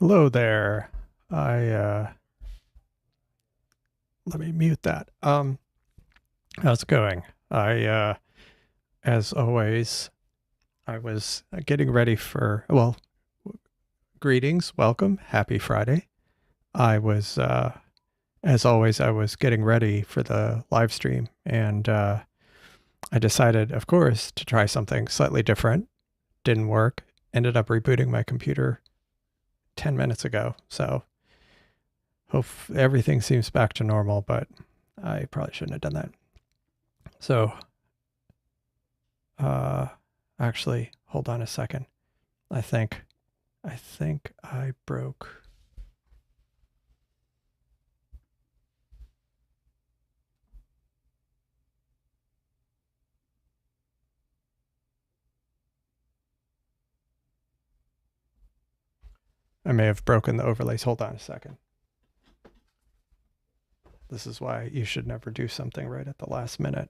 Hello there. Let me mute that. How's it going? As always, I was getting ready for, well, greetings, welcome, happy Friday. As always, I was getting ready for the live stream, and I decided, of course, to try something slightly different. Didn't work. Ended up rebooting my computer 10 minutes ago, so hope everything seems back to normal, but I probably shouldn't have done that. So, actually, hold on a second. I think I broke. I may have broken the overlays. Hold on a second. This is why you should never do something right at the last minute.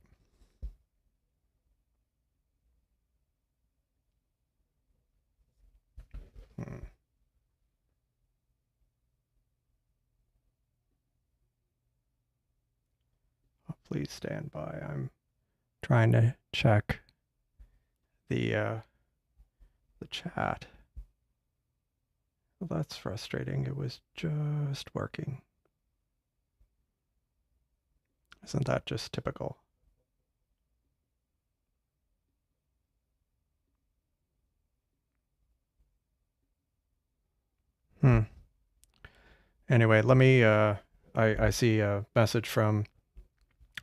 Please stand by. I'm trying to check the chat. Well, that's frustrating. It was just working. Isn't that just typical? Anyway, let me, I see a message from,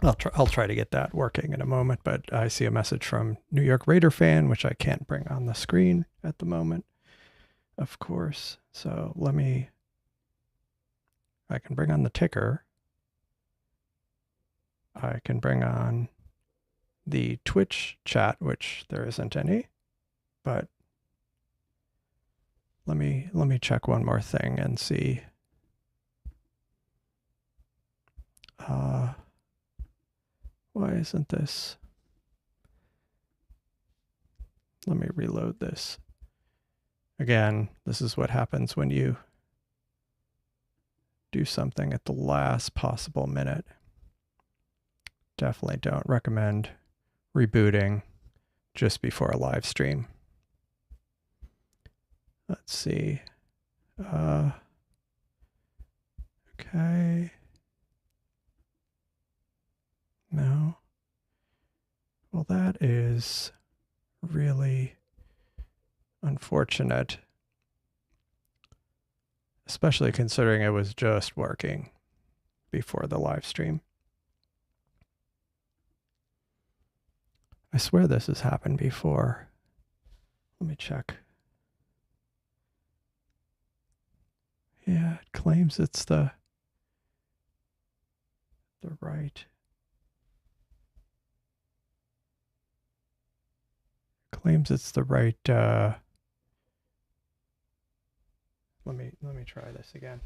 I'll try to get that working in a moment, but I see a message from New York Raider fan, which I can't bring on the screen at the moment, of course. So I can bring on the ticker. I can bring on the Twitch chat, which there isn't any, but let me check one more thing and see. Why isn't this? Let me reload this. Again, this is what happens when you do something at the last possible minute. Definitely don't recommend rebooting just before a live stream. Let's see. Okay. No. Well, that is really unfortunate, especially considering it was just working before the live stream. I swear this has happened before. Let me check. Yeah, it claims it's the right. Claims it's the right. Let me try this again.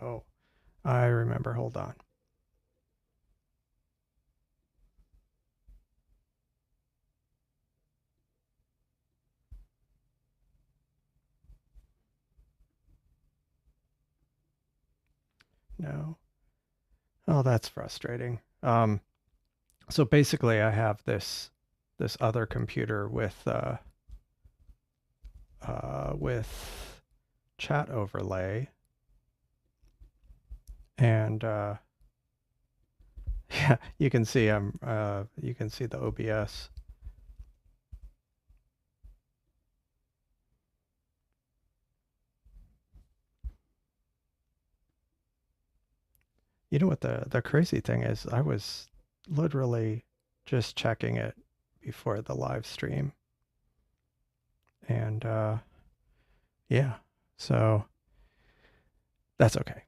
Oh, I remember. Hold on. No. Oh, that's frustrating. So basically, I have this other computer with chat overlay, and yeah, you can see you can see the OBS. You know what the crazy thing is? I was literally just checking it before the live stream. And yeah, so that's okay.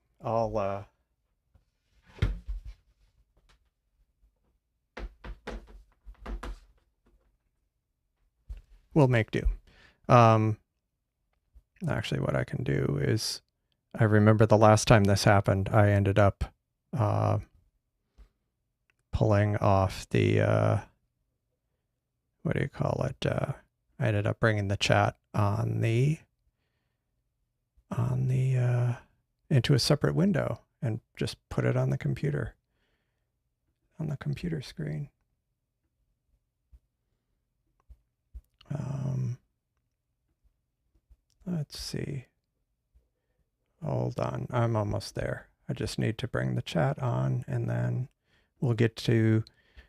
We'll make do. Actually, what I can do is, I remember the last time this happened, I ended up pulling off the, what do you call it? I ended up bringing the chat on the, into a separate window and just put it on the computer screen. Let's see. Hold on, I'm almost there. I just need to bring the chat on, and then we'll get to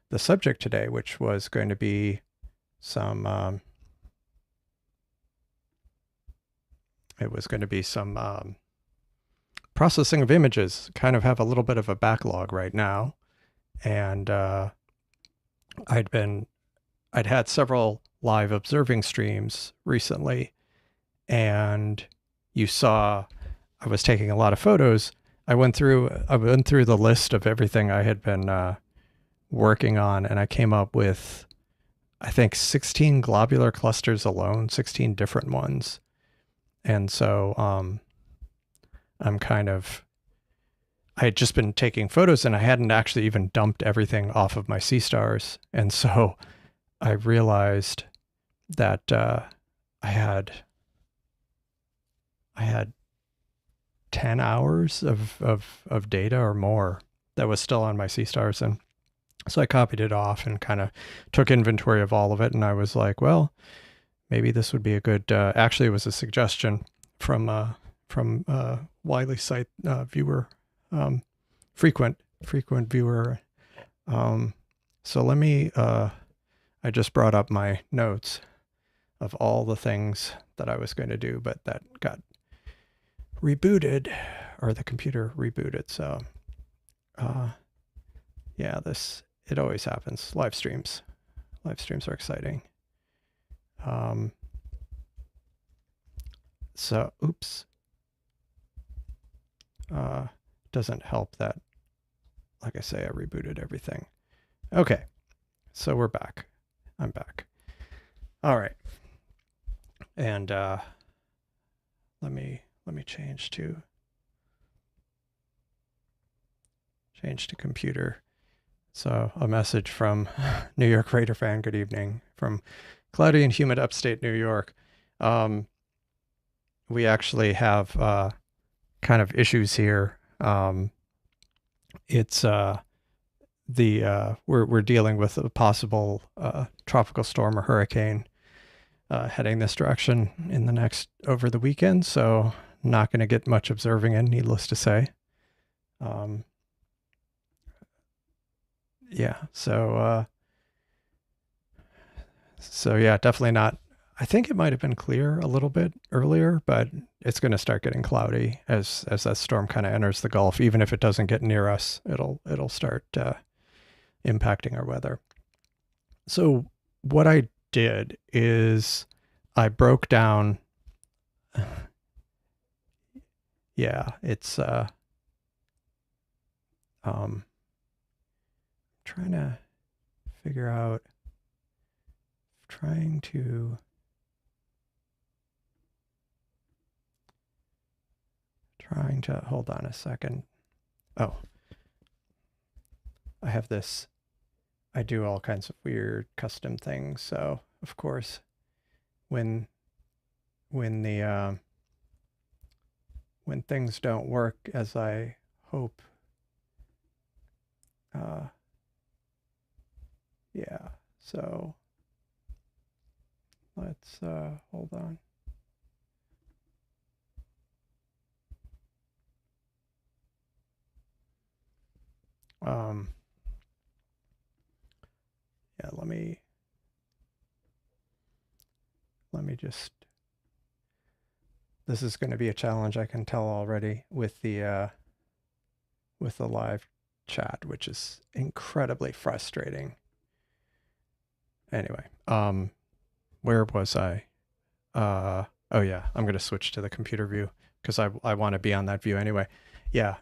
the subject today, which was going to be some, processing of images. Kind of have a little bit of a backlog right now. And I'd had several live observing streams recently, and you saw I was taking a lot of photos. I went through the list of everything I had been working on, and I came up with, I think, 16 globular clusters alone, 16 different ones. And so I had just been taking photos, and I hadn't actually even dumped everything off of my Seestars. And so I realized that I had 10 hours of data or more that was still on my Seestars. And so I copied it off and kind of took inventory of all of it. And I was like, well, maybe this would be a good, actually it was a suggestion from Wiley site viewer, frequent viewer. So let me, I just brought up my notes of all the things that I was going to do, but that got rebooted, or the computer rebooted. So, yeah, it always happens. Live streams are exciting. So, oops. Doesn't help that, like I say, I rebooted everything. Okay, so we're back. I'm back. All right. And let me change to computer. So a message from New York Raider fan. Good evening from cloudy and humid upstate New York. We actually have kind of issues here. It's we're dealing with a possible tropical storm or hurricane heading this direction over the weekend. So not going to get much observing in, needless to say. Yeah. So yeah, definitely not. I think it might have been clear a little bit earlier, but it's going to start getting cloudy as that storm kind of enters the Gulf. Even if it doesn't get near us, it'll start impacting our weather. So what I did is I broke down. Yeah, it's trying to figure out. Trying to hold on a second. Oh, I have this. I do all kinds of weird custom things. So of course, when things don't work as I hope, yeah. So let's hold on. Yeah, let me just, this is going to be a challenge, I can tell already, with the live chat, which is incredibly frustrating. Anyway, where was I? Oh yeah, I'm going to switch to the computer view because I want to be on that view anyway. Yeah,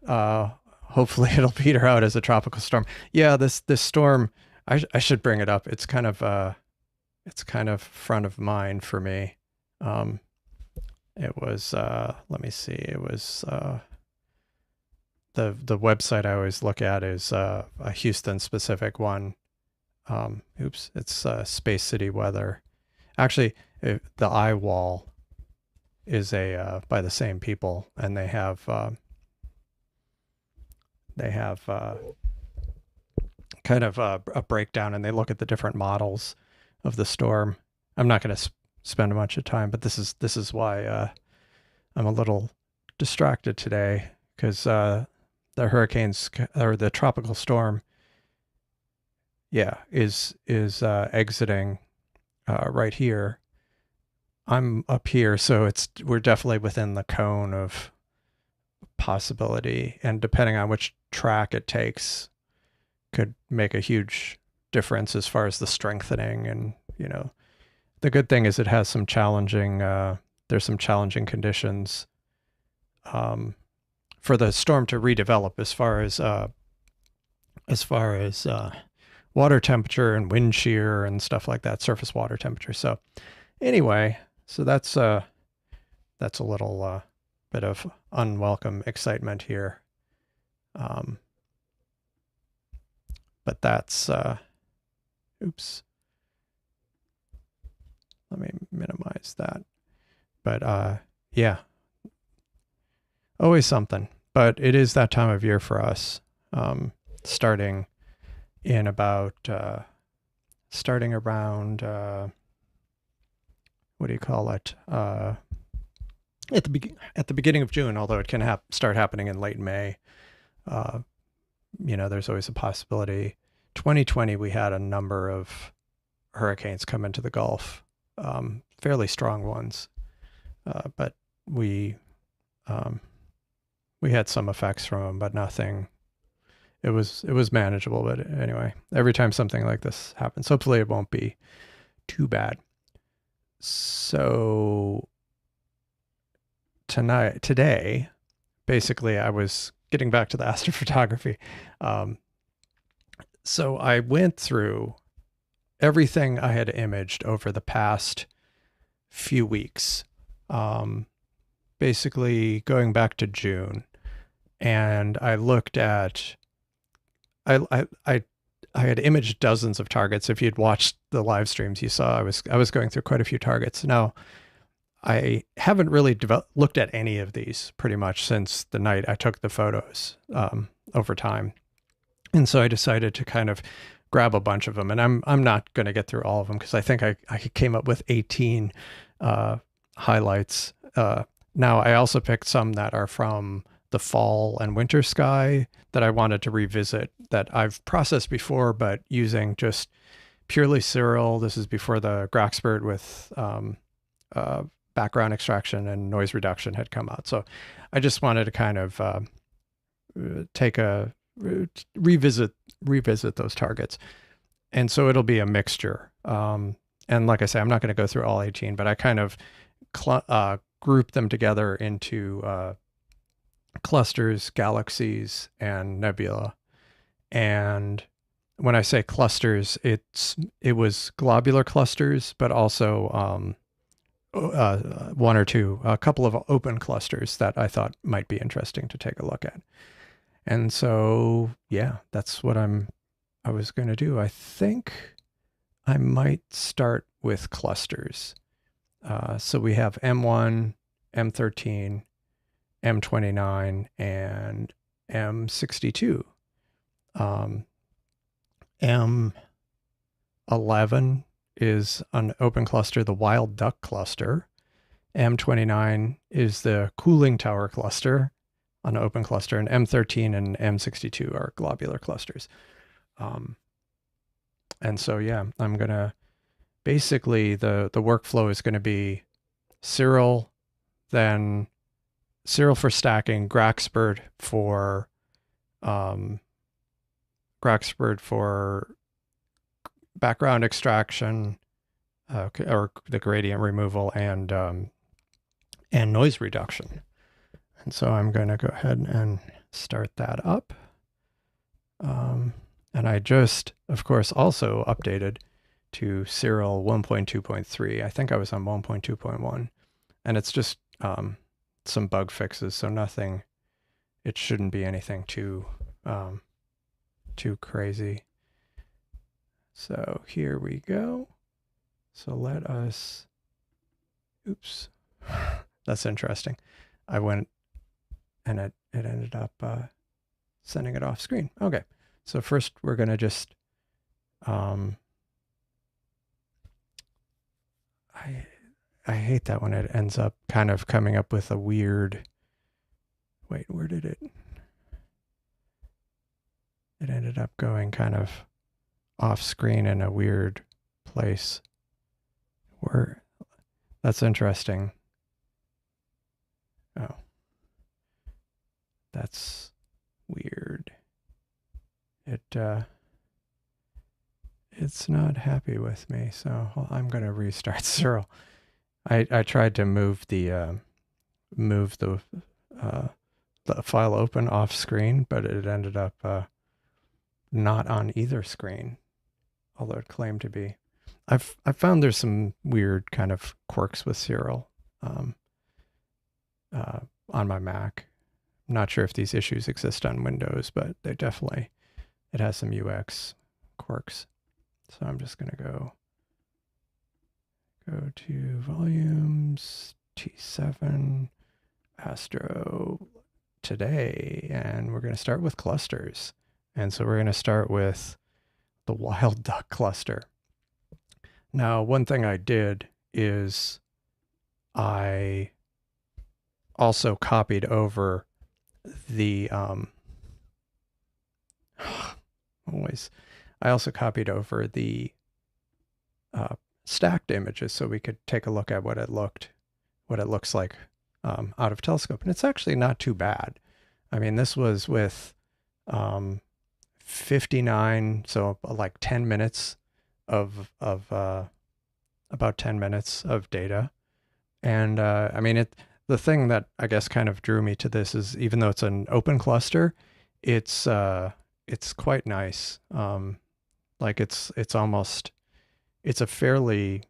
hopefully it'll peter out as a tropical storm. Yeah, this storm, I should bring it up. It's kind of front of mind for me. It was let me see. It was the website I always look at is a Houston specific one. Oops, it's Space City Weather. Actually, the eye wall is by the same people, and they have kind of a breakdown, and they look at the different models of the storm. I'm not going to spend a bunch of time, but this is why I'm a little distracted today, because the hurricanes or the tropical storm, is exiting right here. I'm up here, so we're definitely within the cone of possibility, and depending on which track it takes, could make a huge difference as far as the strengthening. And the good thing is it has some challenging there's some challenging conditions for the storm to redevelop, as far as water temperature and wind shear and stuff like that, surface water temperature. So anyway, so that's a little bit of unwelcome excitement here. But that's oops. Let me minimize that. But yeah, always something. But it is that time of year for us, starting in about starting around what do you call it? At the beginning of June, although it can start happening in late May. There's always a possibility. 2020, we had a number of hurricanes come into the Gulf, fairly strong ones, but we had some effects from them, but nothing. It was manageable. But anyway, every time something like this happens, hopefully it won't be too bad. So today, basically, I was getting back to the astrophotography. So I went through everything I had imaged over the past few weeks, basically going back to June, and I looked at. I had imaged dozens of targets. If you'd watched the live streams, you saw I was going through quite a few targets. Now, I haven't really looked at any of these pretty much since the night I took the photos over time. And so I decided to kind of grab a bunch of them. And I'm not going to get through all of them, because I think I came up with 18 highlights. Now, I also picked some that are from the fall and winter sky that I wanted to revisit, that I've processed before, but using just purely Sirl. This is before the GraXpert with background extraction and noise reduction had come out. So I just wanted to kind of revisit those targets. And so it'll be a mixture. And like I say, I'm not going to go through all 18, but I kind of group them together into clusters, galaxies, and nebula. And when I say clusters, it was globular clusters, but also one or two, a couple of open clusters that I thought might be interesting to take a look at. And so, yeah, that's what I was going to do. I think I might start with clusters. So we have M1, M13, M29, and M62. M11 is an open cluster, the wild duck cluster. M29 is the cooling tower cluster, an open cluster, and M13 and M62 are globular clusters. And so, yeah, I'm going to basically the workflow is going to be Sirl, then Sirl for stacking, GraXpert for background extraction, or the gradient removal, and noise reduction. And so I'm going to go ahead and start that up. And I just, of course, also updated to Sirl 1.2.3. I think I was on 1.2.1, and it's just some bug fixes, so nothing it shouldn't be anything too crazy. So here we go. So let us, oops, that's interesting. I went and it ended up sending it off screen. Okay, so first we're gonna just, I hate that when it ends up kind of coming up with a weird, wait, where did it? It ended up going kind of off screen in a weird place. Where, that's interesting. Oh, that's weird. It's not happy with me, so I'm gonna restart Sirl. I tried to move the file open off screen, but it ended up not on either screen, although it claimed to be. I've found there's some weird kind of quirks with Sirl on my Mac. I'm not sure if these issues exist on Windows, but it has some UX quirks. So I'm just gonna go to volumes, T7, Astro today, and we're gonna start with clusters. And so we're gonna start with the wild duck cluster. Now, one thing I did is I also copied over the I also copied over the stacked images so we could take a look at what it looks like out of telescope, and it's actually not too bad. I mean, this was with 59, so like 10 minutes of about 10 minutes of data. And I mean, the thing that I guess kind of drew me to this is, even though it's an open cluster, it's quite nice. Like it's a fairly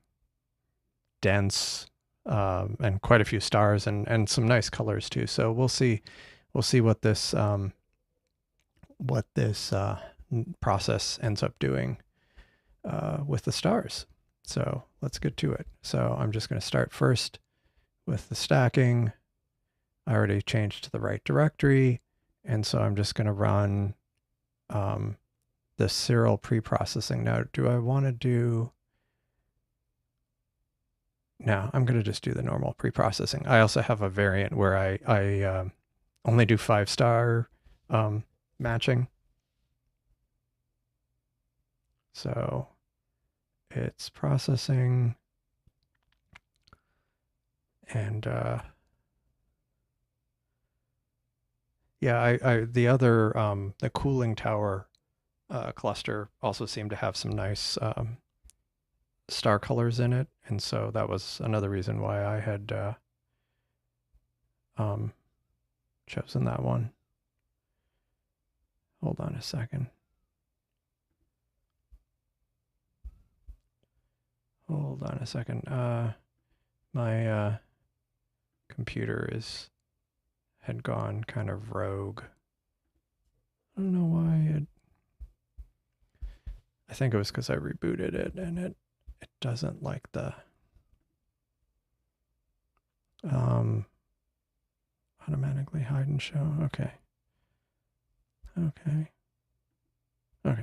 dense and quite a few stars and some nice colors too. So we'll see what this process ends up doing with the stars. So let's get to it. So I'm just going to start first with the stacking. I already changed to the right directory, and so I'm just going to run the Sirl pre-processing. Now, do I want to do... No, I'm going to just do the normal pre-processing. I also have a variant where I only do 5-star matching. So it's processing, and yeah, the other the cooling tower cluster also seemed to have some nice star colors in it, and so that was another reason why I had chosen that one. Hold on a second. Hold on a second. My computer had gone kind of rogue. I don't know why I think it was because I rebooted it and it doesn't like the automatically hide and show. Okay. All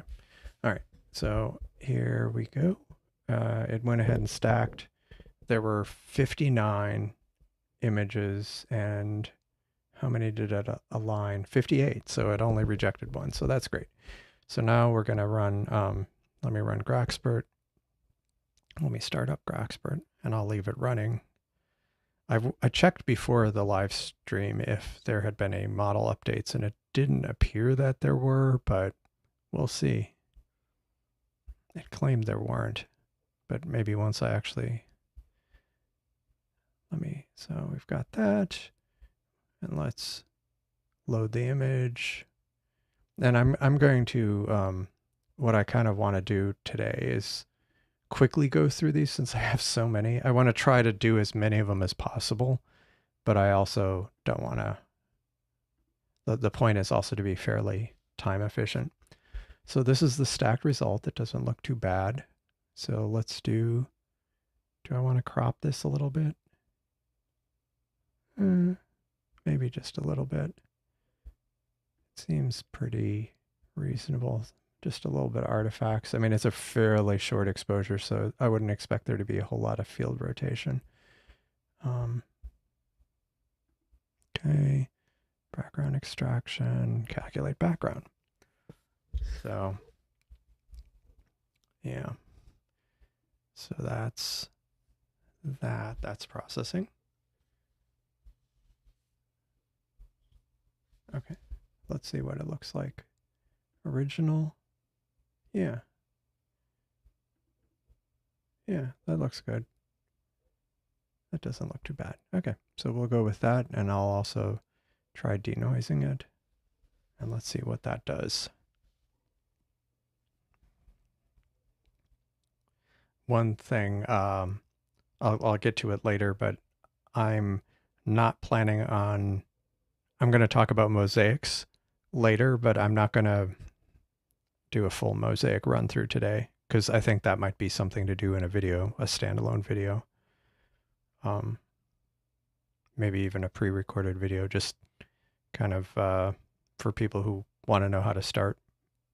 right. So here we go. It went ahead and stacked. There were 59 images, and how many did it align? 58. So it only rejected one. So that's great. So now we're going to run, let me run GraXpert. Let me start up GraXpert, and I'll leave it running. I checked before the live stream if there had been any model updates, and it didn't appear that there were, but we'll see. It claimed there weren't, but maybe once I actually... So we've got that, and let's load the image. And I'm going to, what I kind of want to do today is quickly go through these since I have so many. I want to try to do as many of them as possible, but I also don't want to... the point is also to be fairly time efficient. So this is the stacked result. It doesn't look too bad. So let's do I want to crop this a little bit? Maybe just a little bit. Seems pretty reasonable. Just a little bit of artifacts. I mean, it's a fairly short exposure, so I wouldn't expect there to be a whole lot of field rotation. Okay, background extraction, calculate background. So, yeah. So that's processing. Okay, let's see what it looks like. Original. Yeah. Yeah, that looks good. That doesn't look too bad. Okay, so we'll go with that, and I'll also try denoising it. And let's see what that does. One thing, I'll get to it later, but I'm not planning on, I'm going to talk about mosaics later, but I'm not going to do a full mosaic run through today, because I think that might be something to do in a video, a standalone video. Maybe even a pre-recorded video, just kind of for people who want to know how to start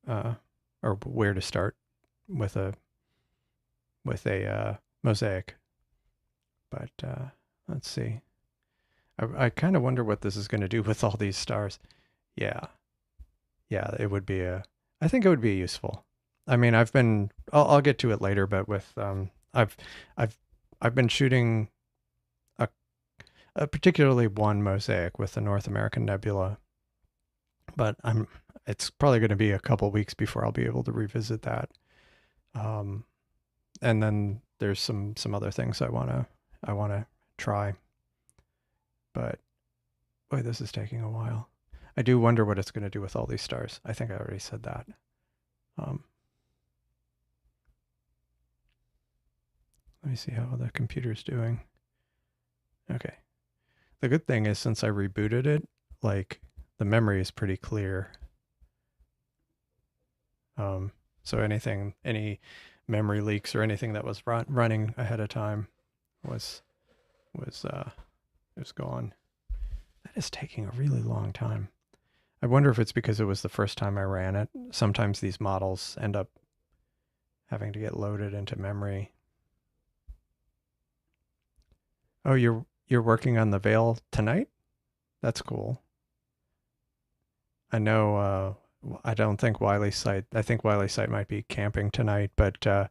or where to start with a mosaic. But let's see. I kind of wonder what this is going to do with all these stars. Yeah, it would be I think it would be useful. I mean, I'll get to it later, but with I've been shooting a particularly one mosaic with the North American Nebula, but it's probably going to be a couple weeks before I'll be able to revisit that. And then there's some other things I want to try. But boy, this is taking a while. I do wonder what it's going to do with all these stars. I think I already said that. Let me see how the computer's doing. Okay. The good thing is, since I rebooted it, like, the memory is pretty clear. So any memory leaks or anything that was running ahead of time was gone. That is taking a really long time. I wonder if it's because it was the first time I ran it. Sometimes these models end up having to get loaded into memory. Oh, you're working on the veil tonight? That's cool. I know, I don't think Wiley's site, I think Wiley's site might be camping tonight, but that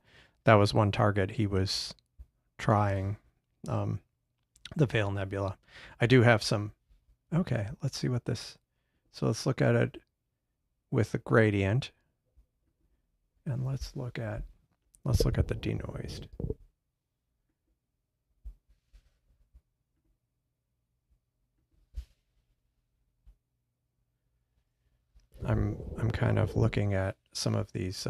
was one target he was trying, the Veil Nebula. I do have some, okay, let's see what this, so let's look at it with the gradient, and let's look at the denoised. I'm kind of looking at some of these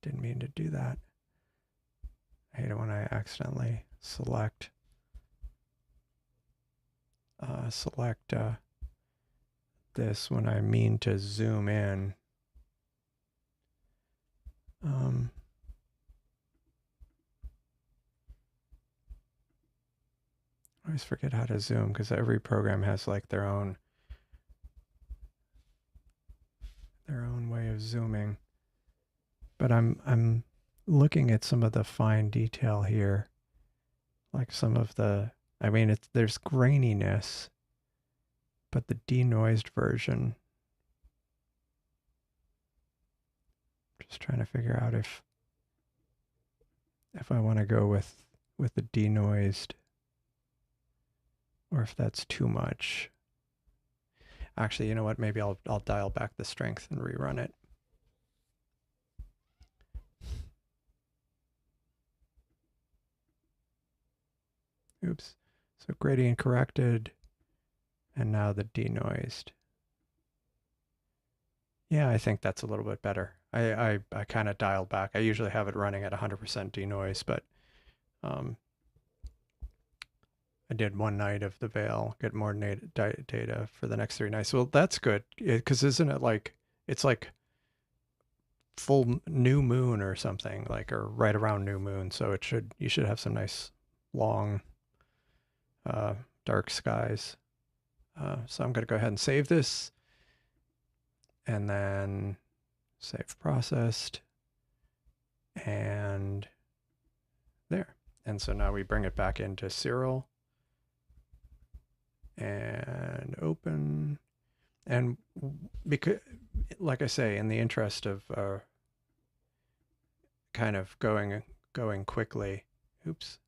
didn't mean to do that. I hate it when I accidentally select this when I mean to zoom in. I always forget how to zoom because every program has like their own way of zooming. But I'm looking at some of the fine detail here, like some of the, I mean, there's graininess, but the denoised version, just trying to figure out if I want to go with the denoised, or if that's too much. Actually, you know what? Maybe I'll dial back the strength and rerun it. Oops. So gradient corrected, and now the denoised. Yeah, I think that's a little bit better. I kind of dialed back. I usually have it running at 100% denoise, but I did one night of the veil, get more data for the next 3 nights. Well, that's good, because isn't it like, it's like full new moon or something, like, or right around new moon, so you should have some nice long dark skies. So I'm going to go ahead and save this, and then save processed, and there. And so now we bring it back into Sirl and open. And because, like I say, in the interest of kind of going quickly, oops.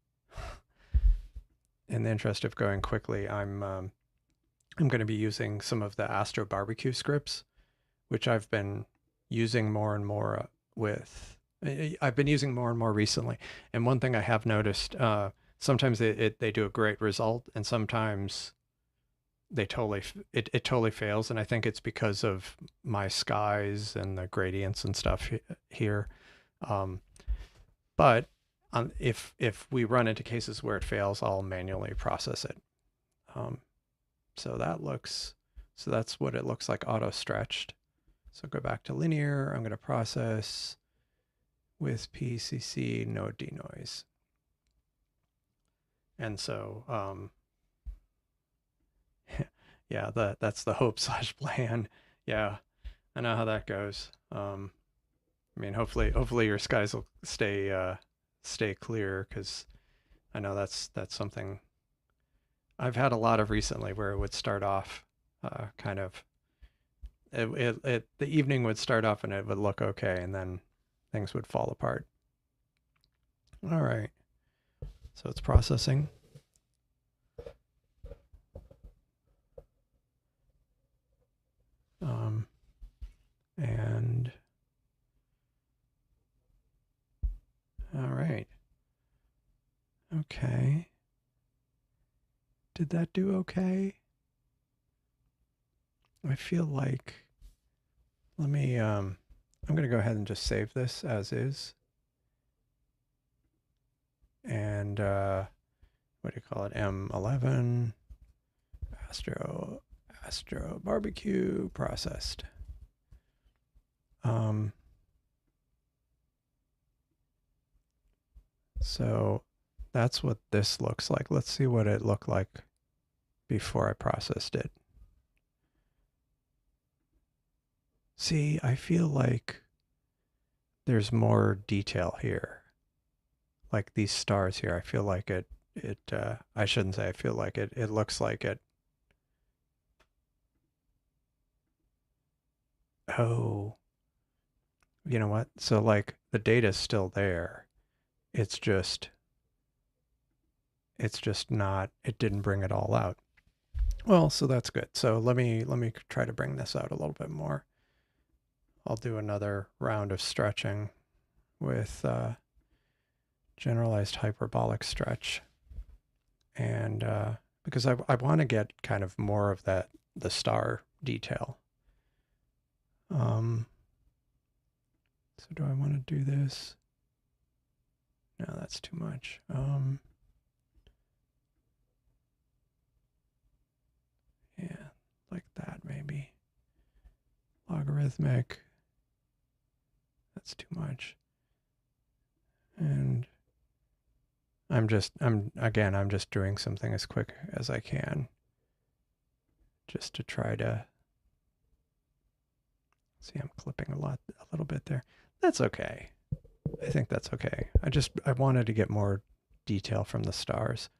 In the interest of going quickly, I'm going to be using some of the Astro barbecue scripts, which I've been using more and more I've been using more and more recently. And one thing I have noticed, sometimes they do a great result, and sometimes it totally fails. And I think it's because of my skies and the gradients and stuff here. But if we run into cases where it fails, I'll manually process it. So that's what it looks like auto stretched. So go back to linear. I'm going to process with PCC, no denoise. And so, yeah, that's the hope / plan. Yeah, I know how that goes. I mean, hopefully your skies will stay clear, because I know that's something I've had a lot of recently, where it would start off kind of the evening would start off and it would look okay, and then things would fall apart. All right, so it's processing. And all right. Okay. Did that do okay? I feel like, let me, I'm going to go ahead and just save this as is. And what do you call it? M11 Astro barbecue processed. So that's what this looks like. Let's see what it looked like before I processed it. See, I feel like there's more detail here. Like these stars here, I feel like I shouldn't say I feel like it. It looks like it. Oh, you know what? So like the data's still there. It's just not, it didn't bring it all out. Well, so that's good. So let me try to bring this out a little bit more. I'll do another round of stretching with generalized hyperbolic stretch. And because I want to get kind of more of the star detail. So do I want to do this? No, that's too much. Yeah, like that maybe. Logarithmic. That's too much. And I'm just doing something as quick as I can, just to try to see. I'm clipping a little bit there. That's okay. I think that's okay. I wanted to get more detail from the stars.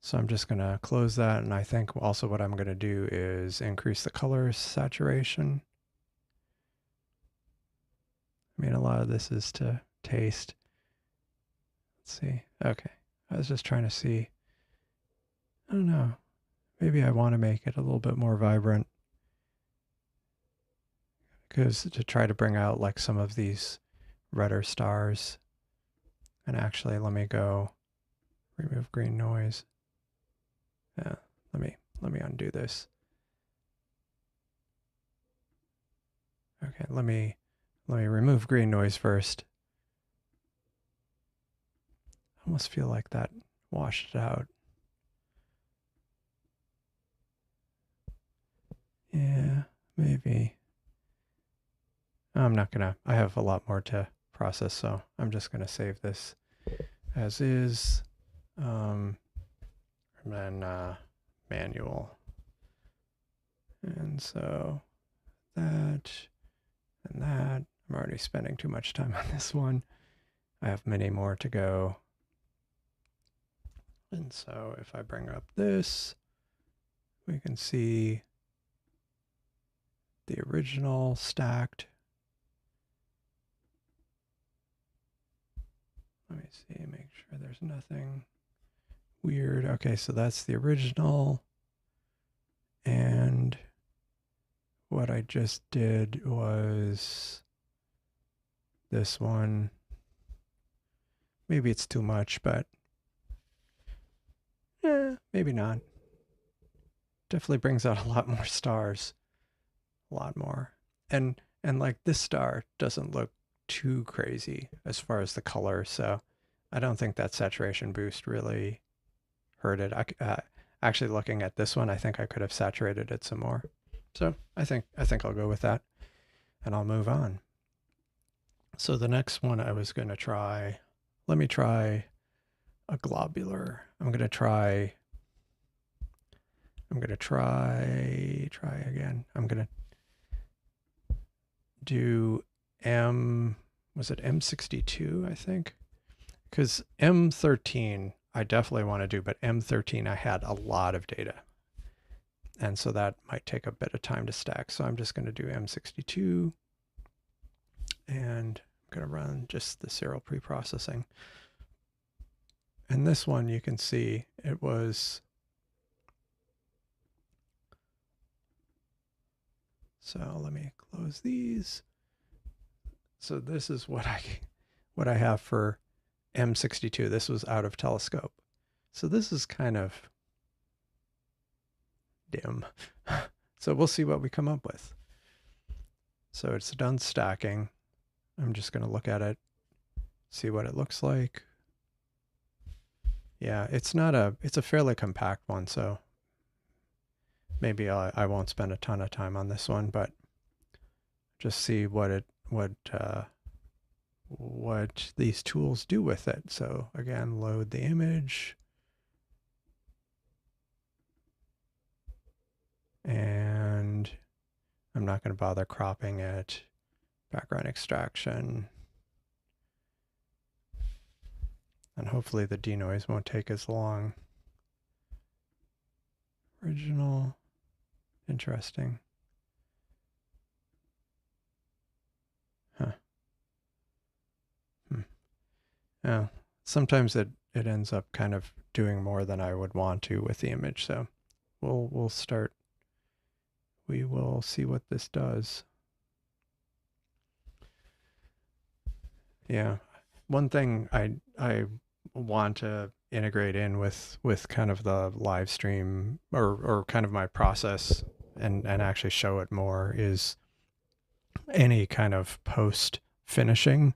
So I'm just going to close that. And I think also what I'm going to do is increase the color saturation. I mean, a lot of this is to taste. Let's see. Okay. I was just trying to see. I don't know. Maybe I want to make it a little bit more vibrant, because to try to bring out like some of these redder stars. And actually, let me go remove green noise. Yeah, let me undo this. Okay, let me remove green noise first. I almost feel like that washed it out. Yeah, maybe. I'm not gonna, I have a lot more to process, so I'm just gonna save this as is. And then manual. And so that and that. I'm already spending too much time on this one. I have many more to go. And so if I bring up this, we can see the original stacked. Let me see, make sure there's nothing weird. Okay, so that's the original. And what I just did was this one. Maybe it's too much, but maybe not. Definitely brings out a lot more stars. A lot more. And like this star doesn't look too crazy as far as the color, so I don't think that saturation boost really hurt it. Actually looking at this one, I think I could have saturated it some more. So I think I'll go with that, and I'll move on. So the next one I was going to try, let me try a globular. I'm going to try again. I'm going to do was it M62, I think? Because M13 I definitely want to do, but M13 I had a lot of data. And so that might take a bit of time to stack. So I'm just going to do M62. And I'm going to run just the serial preprocessing. And this one you can see it was, so let me close these. So this is what I have for M62. This was out of telescope. So this is kind of dim. So we'll see what we come up with. So it's done stacking. I'm just going to look at it, see what it looks like. Yeah, it's a fairly compact one, so maybe I won't spend a ton of time on this one, but just see what these tools do with it. So again, load the image. And I'm not going to bother cropping it. Background extraction. And hopefully the denoise won't take as long. Original. Interesting. Huh. Yeah. Sometimes it ends up kind of doing more than I would want to with the image. So we'll start. We will see what this does. Yeah. One thing I want to integrate in with kind of the live stream or kind of my process and actually show it more is any kind of post finishing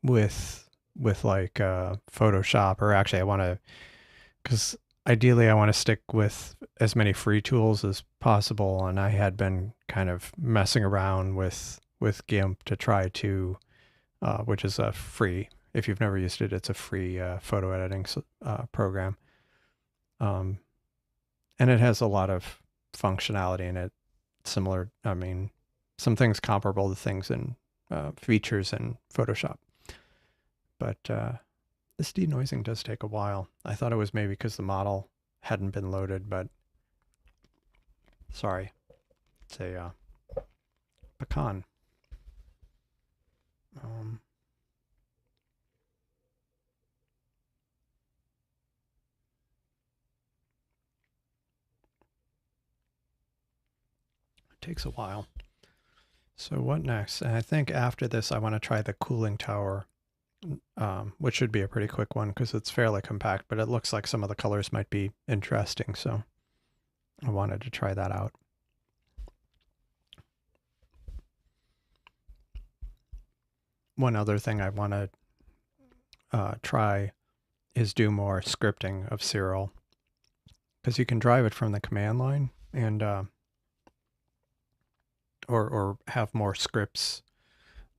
with like Photoshop, or actually I want to, because ideally I want to stick with as many free tools as possible, and I had been kind of messing around with GIMP to try to which is a free, if you've never used it, it's a free photo editing program. And it has a lot of functionality in it, similar, I mean, some things comparable to things in features in Photoshop. But this denoising does take a while. I thought it was maybe because the model hadn't been loaded, but sorry, it's a pecan. It takes a while. So what next? And I think after this, I want to try the cooling tower, which should be a pretty quick one because it's fairly compact, but it looks like some of the colors might be interesting. So I wanted to try that out. One other thing I want to try is do more scripting of Sirl, because you can drive it from the command line, and or have more scripts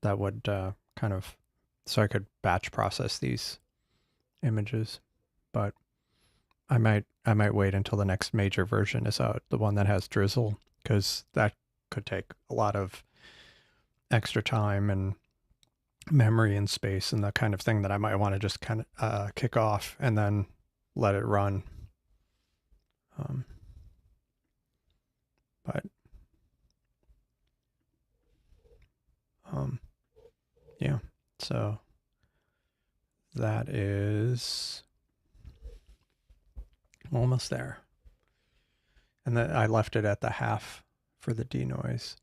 that would kind of, so I could batch process these images. But I might wait until the next major version is out, the one that has drizzle, because that could take a lot of extra time and memory and space and the kind of thing that I might want to just kind of kick off and then let it run. But yeah, so that is almost there. And then I left it at the half for the denoise.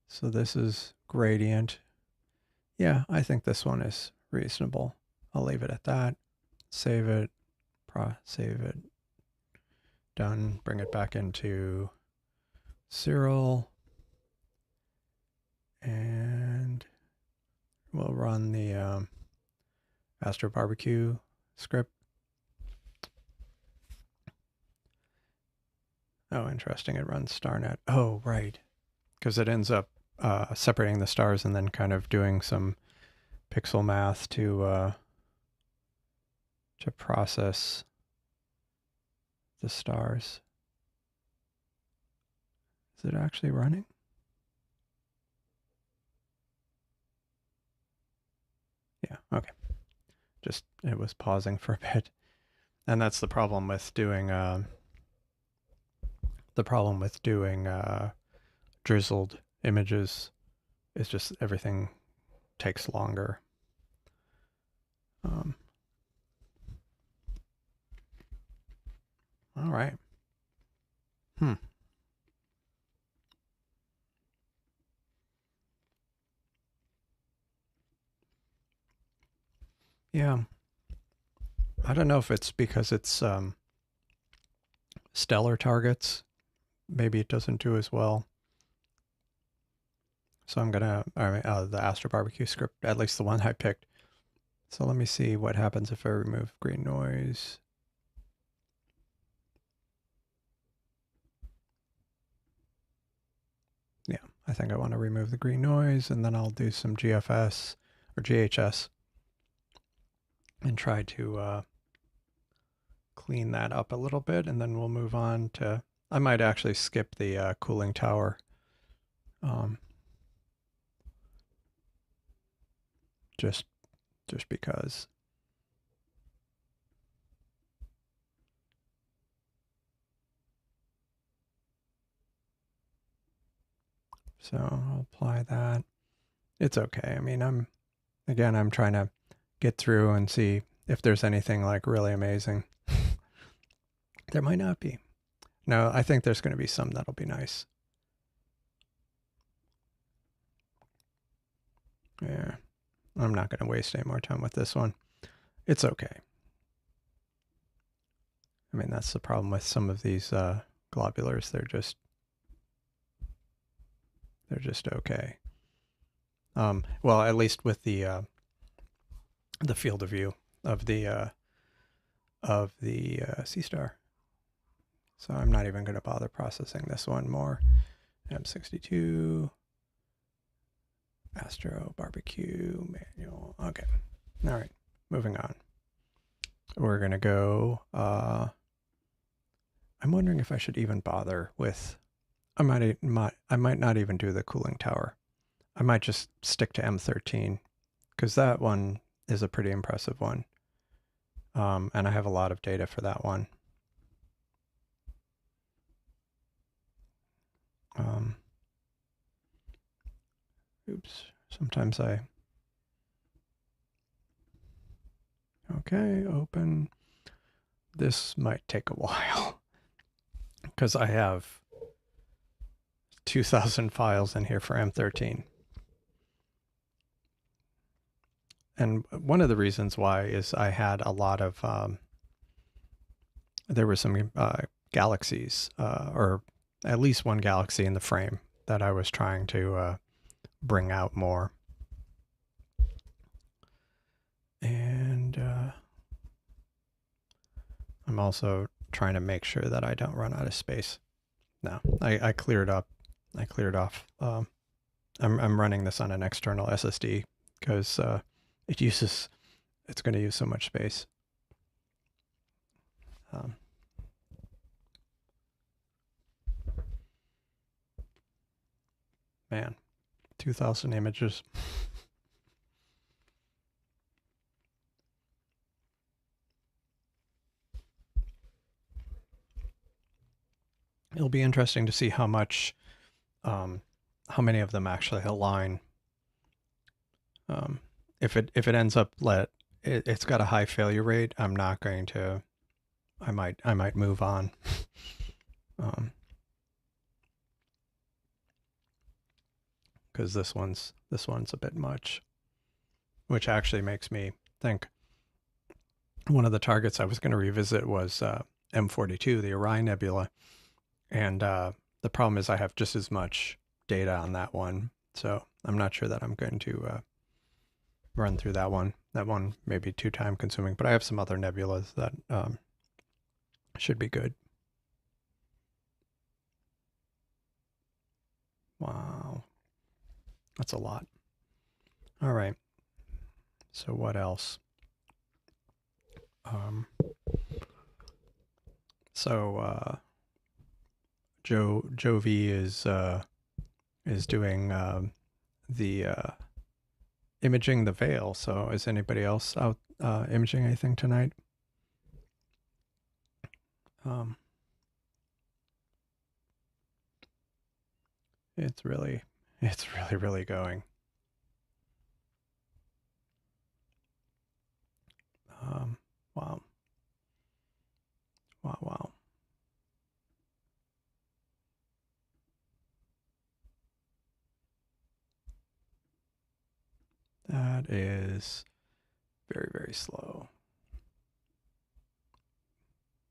So this is gradient. Yeah, I think this one is reasonable. I'll leave it at that. Save it, save it. Done. Bring it back into Sirl. And we'll run the Astro Barbecue script. Oh, interesting. It runs StarNet. Oh, right. Because it ends up separating the stars and then kind of doing some pixel math to process the stars. Is it actually running? Yeah, okay. Just, it was pausing for a bit. And that's the problem with doing drizzled images, is just everything takes longer. All right. Yeah. I don't know if it's because it's stellar targets. Maybe it doesn't do as well. So I'm gonna, the Astro Barbecue script, at least the one I picked. So let me see what happens if I remove green noise. Yeah, I think I want to remove the green noise, and then I'll do some GFS or GHS and try to clean that up a little bit, and then we'll move on to, I might actually skip the cooling tower. Just because. So I'll apply that. It's okay. I mean, I'm trying to get through and see if there's anything like really amazing. There might not be. No, I think there's going to be some that'll be nice. Yeah, I'm not going to waste any more time with this one. It's okay. I mean, that's the problem with some of these globulars. They're just okay. Well, at least with the field of view of the Seestar. So I'm not even going to bother processing this one more. M62, Astro Barbecue manual. Okay. All right. Moving on. We're going to go. I'm wondering if I should even bother with. I might not even do the cooling tower. I might just stick to M13 because that one is a pretty impressive one. And I have a lot of data for that one. Oops, sometimes okay, open. This might take a while because I have 2,000 files in here for M13. And one of the reasons why is I had a lot of, there were some galaxies, or at least one galaxy in the frame that I was trying to bring out more. And I'm also trying to make sure that I don't run out of space. No, I cleared up. I cleared off. I'm running this on an external SSD because it's going to use so much space. Man, 2,000 images. It'll be interesting to see how many of them actually align. If it ends up it's got a high failure rate, I'm not going to. I might move on. Because this one's a bit much, which actually makes me think one of the targets I was going to revisit was M42, the Orion Nebula, and the problem is I have just as much data on that one, so I'm not sure that I'm going to run through that one. That one may be too time consuming, but I have some other nebulas that should be good. Wow. That's a lot. All right. So what else? Joe V is doing the imaging the veil. So is anybody else out imaging anything tonight? It's really going. Wow. Wow. That is very, very slow.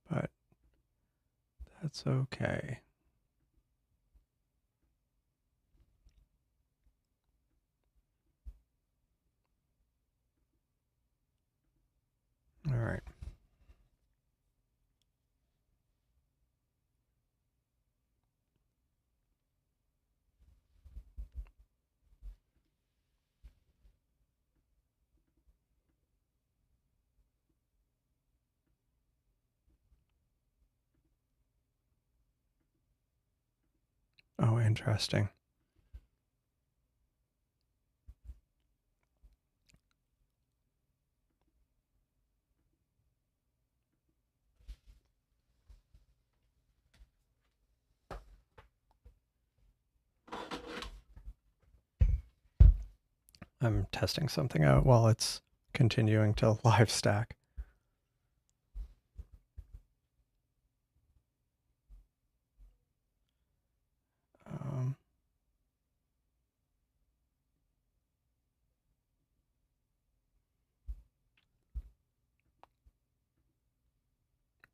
But that's okay. All right. Oh, interesting. I'm testing something out while it's continuing to live stack.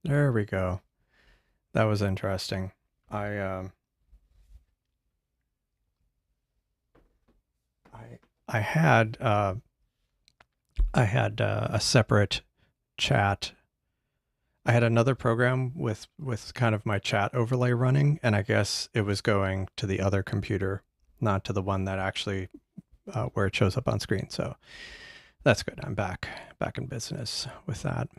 There we go. That was interesting. I had a separate chat. I had another program with kind of my chat overlay running, and I guess it was going to the other computer, not to the one that actually where it shows up on screen. So that's good. I'm back in business with that.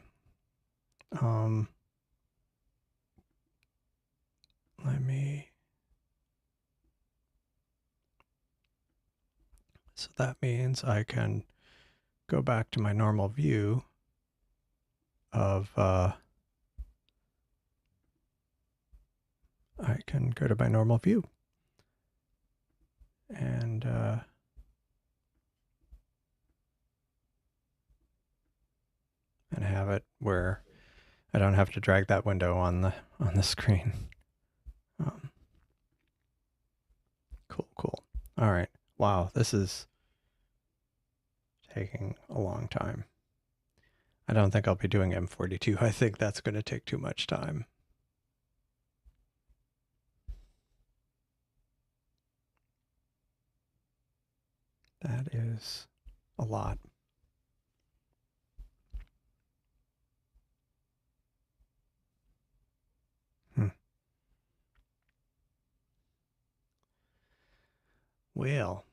So that means I can go back to my normal view of, I can go to my normal view and have it where I don't have to drag that window on the screen. Cool. All right. Wow, this is taking a long time. I don't think I'll be doing M42. I think that's going to take too much time. That is a lot. Well.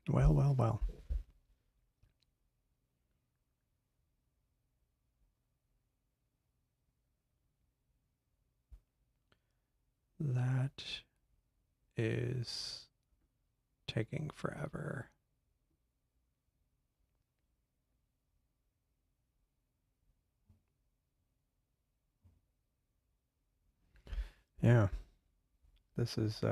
Well. That is taking forever. Yeah. This is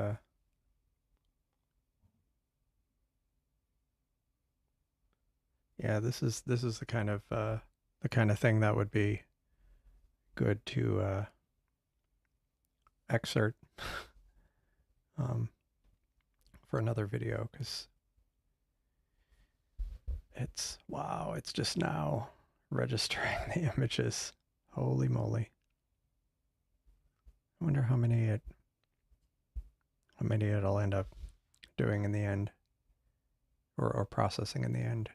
yeah, this is the kind of thing that would be good to excerpt for another video, because it's, wow, it's just now registering the images. Holy moly. I wonder how many it'll end up doing in the end, or processing in the end.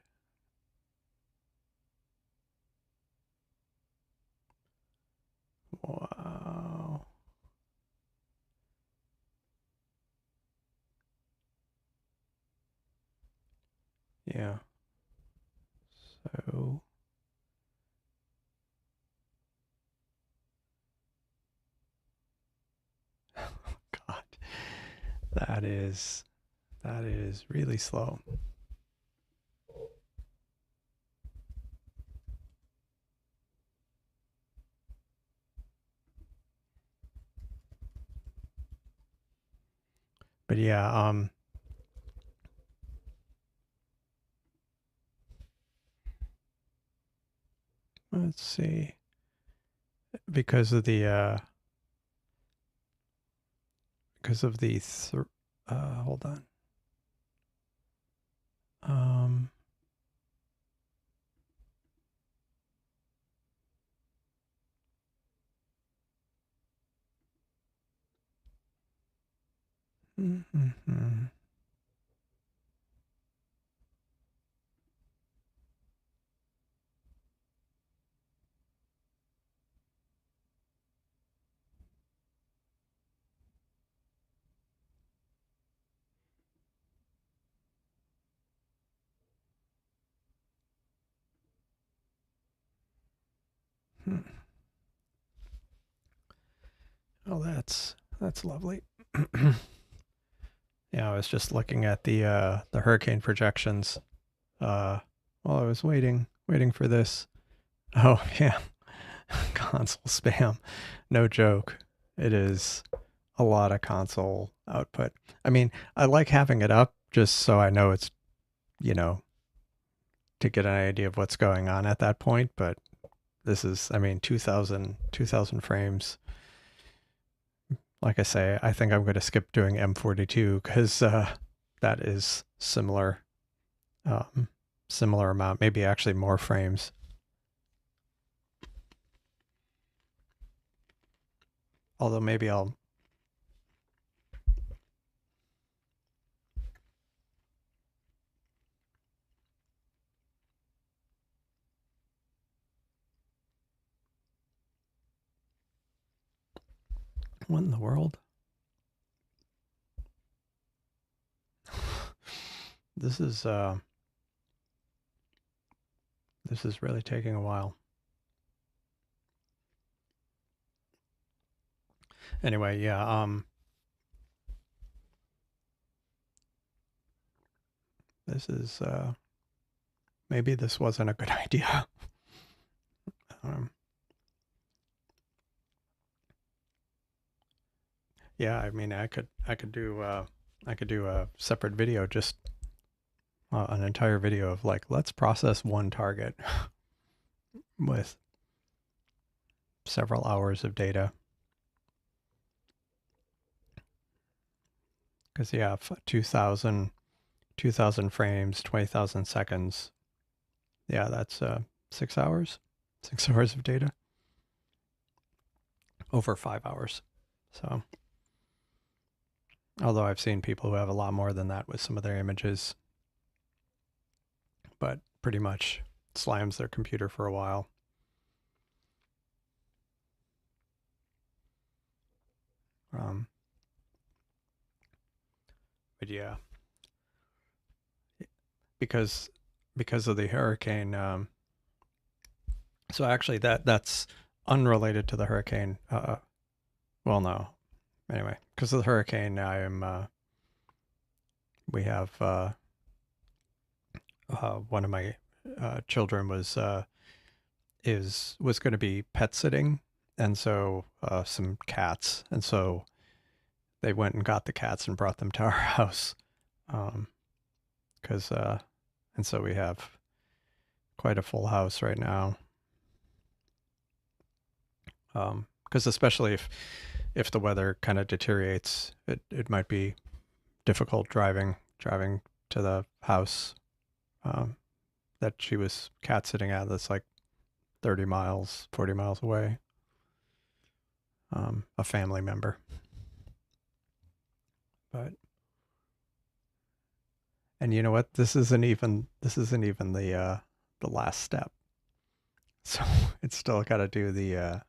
Wow. Yeah. So God, that is really slow. But yeah, let's see. Because of the hold on. Oh, that's lovely. Yeah, I was just looking at the hurricane projections while I was waiting for this. Oh yeah, console spam, no joke. It is a lot of console output. I mean, I like having it up just so I know it's, to get an idea of what's going on at that point. But this is, I mean, 2000 frames. Like I say, I think I'm going to skip doing M42 because that is similar amount, maybe actually more frames. Although maybe I'll what in the world? This is really taking a while. Anyway, yeah, this is maybe this wasn't a good idea. Yeah, I mean, I could do a separate video, just an entire video of like, let's process one target with several hours of data. Because yeah, 2,000 frames, 20,000 seconds. Yeah, that's 6 hours. 6 hours of data. Over 5 hours. So, although I've seen people who have a lot more than that with some of their images, but pretty much slams their computer for a while. But yeah, because of the hurricane. So actually, that's unrelated to the hurricane. Well, no. Anyway, because of the hurricane, we have one of my children was going to be pet sitting, and so some cats, and so they went and got the cats and brought them to our house, because and so we have quite a full house right now. Because especially if the weather kind of deteriorates, it might be difficult driving to the house that she was cat sitting at. That's like 30 miles, 40 miles away. A family member. But and you know what? This isn't even the last step. So it's still got to do the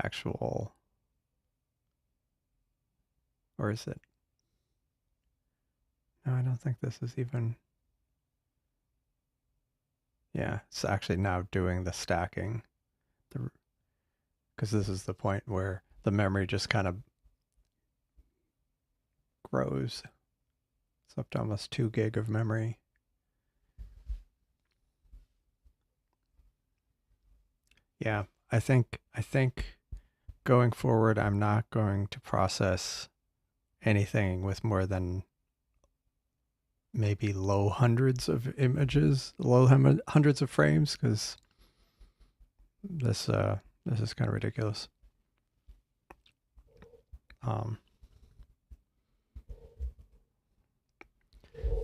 actual, or is it? No, I don't think this is even. Yeah, it's actually now doing the stacking, because this is the point where the memory just kind of grows. It's up to almost 2 gig of memory. Yeah, I think going forward, I'm not going to process anything with more than maybe low hundreds of images, low hundreds of frames, because this is kind of ridiculous.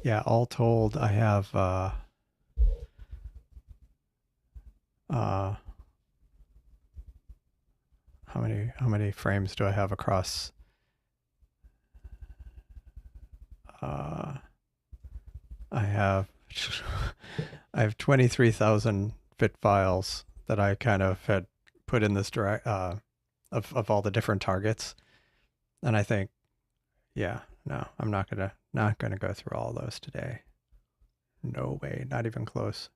Yeah, all told, I have how many frames do I have across? I have 23,000 fit files that I kind of had put in this direct of all the different targets, and I think, yeah, no, I'm not gonna go through all those today. No way, not even close.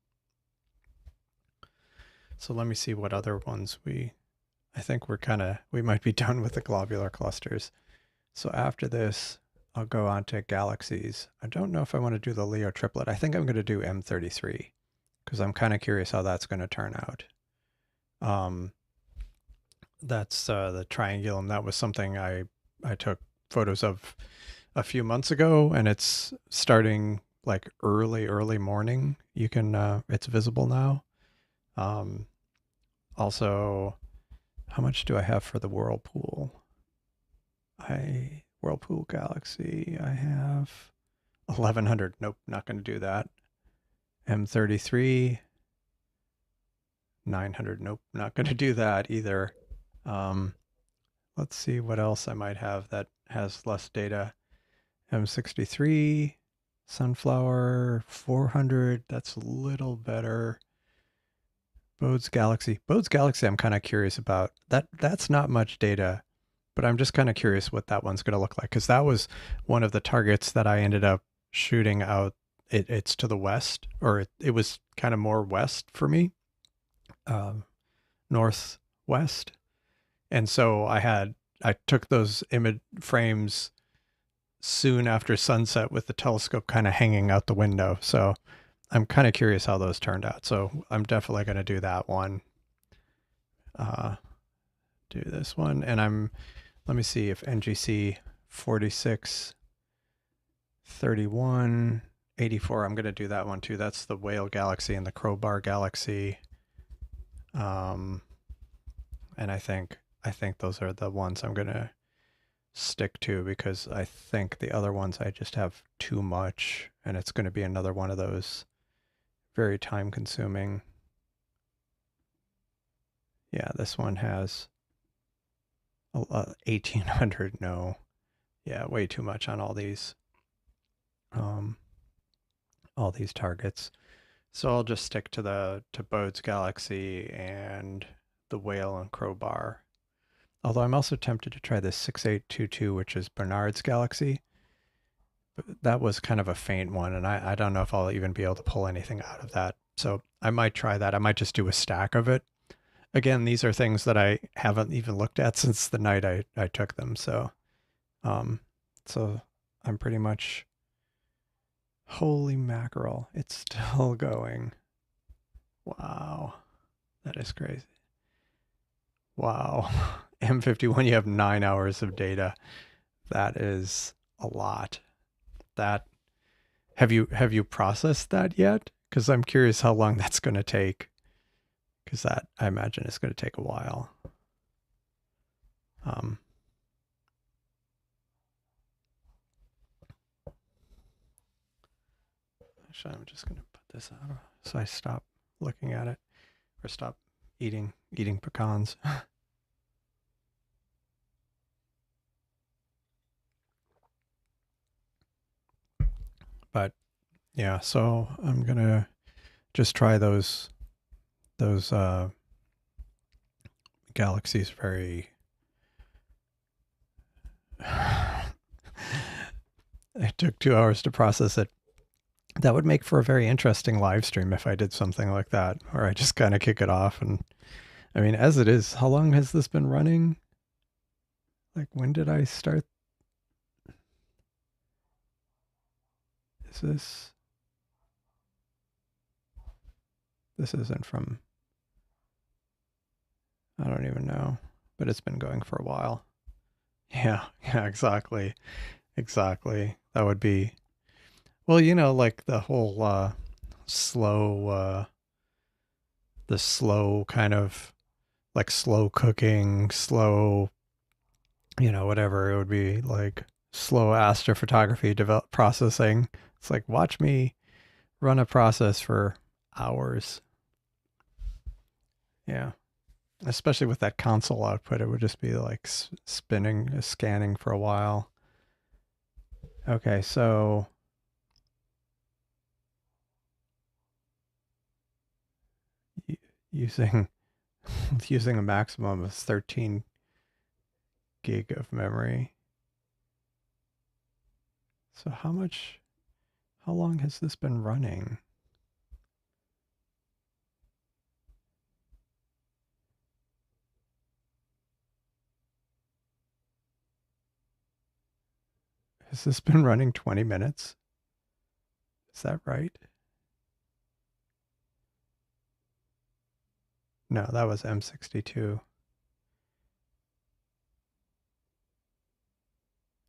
So let me see what other ones I think we might be done with the globular clusters. So after this, I'll go on to galaxies. I don't know if I want to do the Leo triplet. I think I'm going to do M33 because I'm kind of curious how that's going to turn out. That's the triangulum. That was something I took photos of a few months ago, and it's starting like early morning. You can it's visible now. Also, how much do I have for the whirlpool? Whirlpool galaxy, I have 1100. Nope, not going to do that. M33, 900. Nope, not going to do that either. Let's see what else I might have that has less data. M63, sunflower, 400. That's a little better. Bode's Galaxy. Bode's Galaxy, I'm kind of curious about. That's not much data, but I'm just kind of curious what that one's going to look like, because that was one of the targets that I ended up shooting out. It's to the west, or it was kind of more west for me, northwest. And so I took those image frames soon after sunset with the telescope kind of hanging out the window. So I'm kind of curious how those turned out. So I'm definitely going to do that one. Do this one. And let me see if NGC 46, 31, 84, I'm going to do that one too. That's the whale galaxy and the crowbar galaxy. And I think those are the ones I'm going to stick to, because I think the other ones I just have too much, and it's going to be another one of those very time consuming. Yeah, this one has 1800. No, yeah, way too much on all these targets. So I'll just stick to Bode's galaxy and the whale and crowbar. Although I'm also tempted to try this 6822, which is Barnard's galaxy. But that was kind of a faint one, and I don't know if I'll even be able to pull anything out of that. So I might try that. I might just do a stack of it. Again, these are things that I haven't even looked at since the night I took them. So, so I'm pretty much, holy mackerel, it's still going. Wow, that is crazy. Wow, M51, you have 9 hours of data. That is a lot. That have you processed that yet? Because I'm curious how long that's going to take. Because that, I imagine, is going to take a while. Actually, I'm just going to put this out so I stop looking at it, or stop eating pecans. But yeah, so I'm gonna just try those galaxies very. It took 2 hours to process it. That would make for a very interesting live stream if I did something like that, or I just kind of kick it off. And I mean, as it is, how long has this been running? Like, when did I start? Is this? This isn't from. I don't even know, but it's been going for a while. Yeah, yeah, exactly. Exactly. That would be, well, you know, like the whole slow, the slow kind of like slow cooking, slow, you know, whatever. It would be like slow astrophotography develop processing. It's like, watch me run a process for hours. Yeah. Especially with that console output, it would just be like spinning, scanning for a while. Okay, so using using a maximum of 13 gig of memory. So how long has this been running? Has this been running 20 minutes? Is that right? No, that was M62.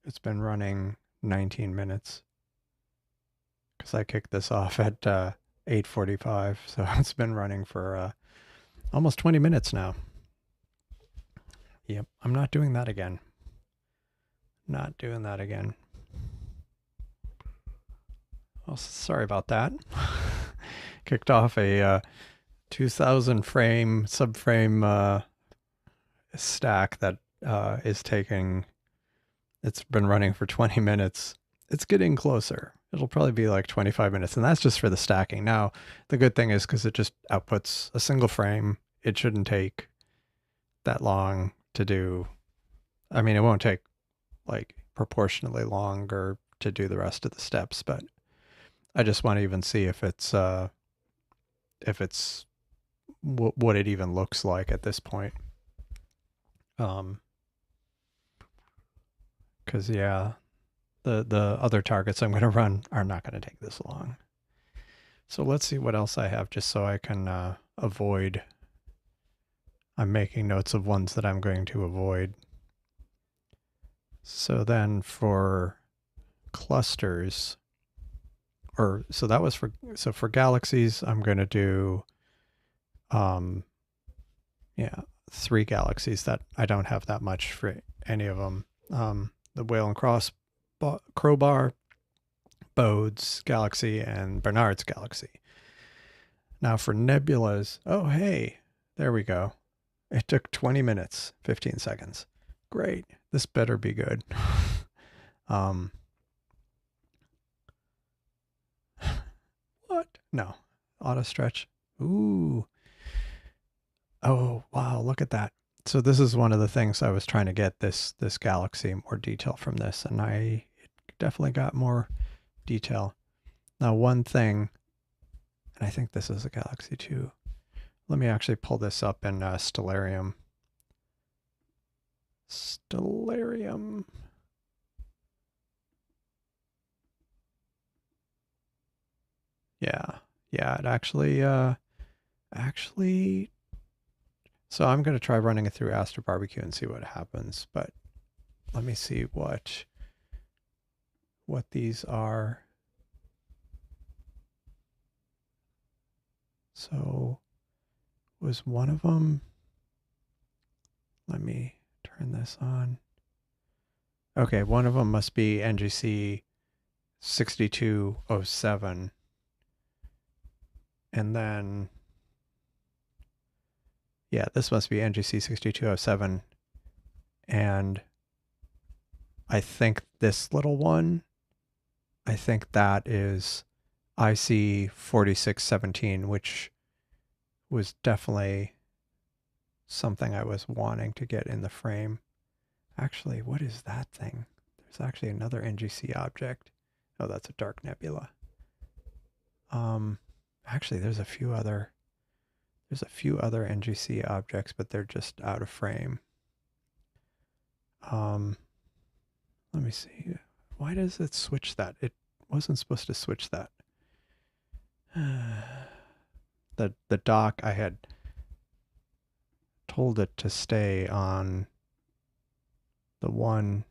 It's been running 19 minutes because I kicked this off at 8:45. So it's been running for almost 20 minutes now. Yep, I'm not doing that again. Not doing that again. Well, sorry about that. Kicked off a 2000 frame subframe stack that is taking, it's been running for 20 minutes. It's getting closer. It'll probably be like 25 minutes, and that's just for the stacking. Now, the good thing is because it just outputs a single frame, it shouldn't take that long to do. I mean, it won't take like proportionally longer to do the rest of the steps, but I just want to even see if it's what it even looks like at this point. Because yeah, the other targets I'm going to run are not going to take this long. So let's see what else I have, just so I can avoid. I'm making notes of ones that I'm going to avoid. So then for clusters, or so that was for, so for galaxies, I'm going to do, yeah, 3 galaxies that I don't have that much for any of them. The Whale and Crowbar, Bode's galaxy, and Barnard's galaxy. Now for nebulas, oh hey, there we go. It took 20 minutes, 15 seconds. Great. This better be good. What? No. Auto stretch. Ooh. Oh, wow, look at that. So this is one of the things I was trying to get this galaxy more detail from this, and it definitely got more detail. Now one thing, and I think this is a galaxy too. Let me actually pull this up in Stellarium. Stellarium. Yeah, it actually. So I'm going to try running it through Astro Barbecue and see what happens. But let me see what these are. So was one of them. Let me turn this on. Okay, one of them must be NGC 6207. And then, yeah, this must be NGC 6207. And I think this little one, I think that is IC 4617, which was definitely something I was wanting to get in the frame. Actually, what is that thing? There's actually another NGC object. Oh, that's a dark nebula. Actually, there's a few other NGC objects, but they're just out of frame. Let me see. Why does it switch that? It wasn't supposed to switch that. The dock, I had told it to stay on the one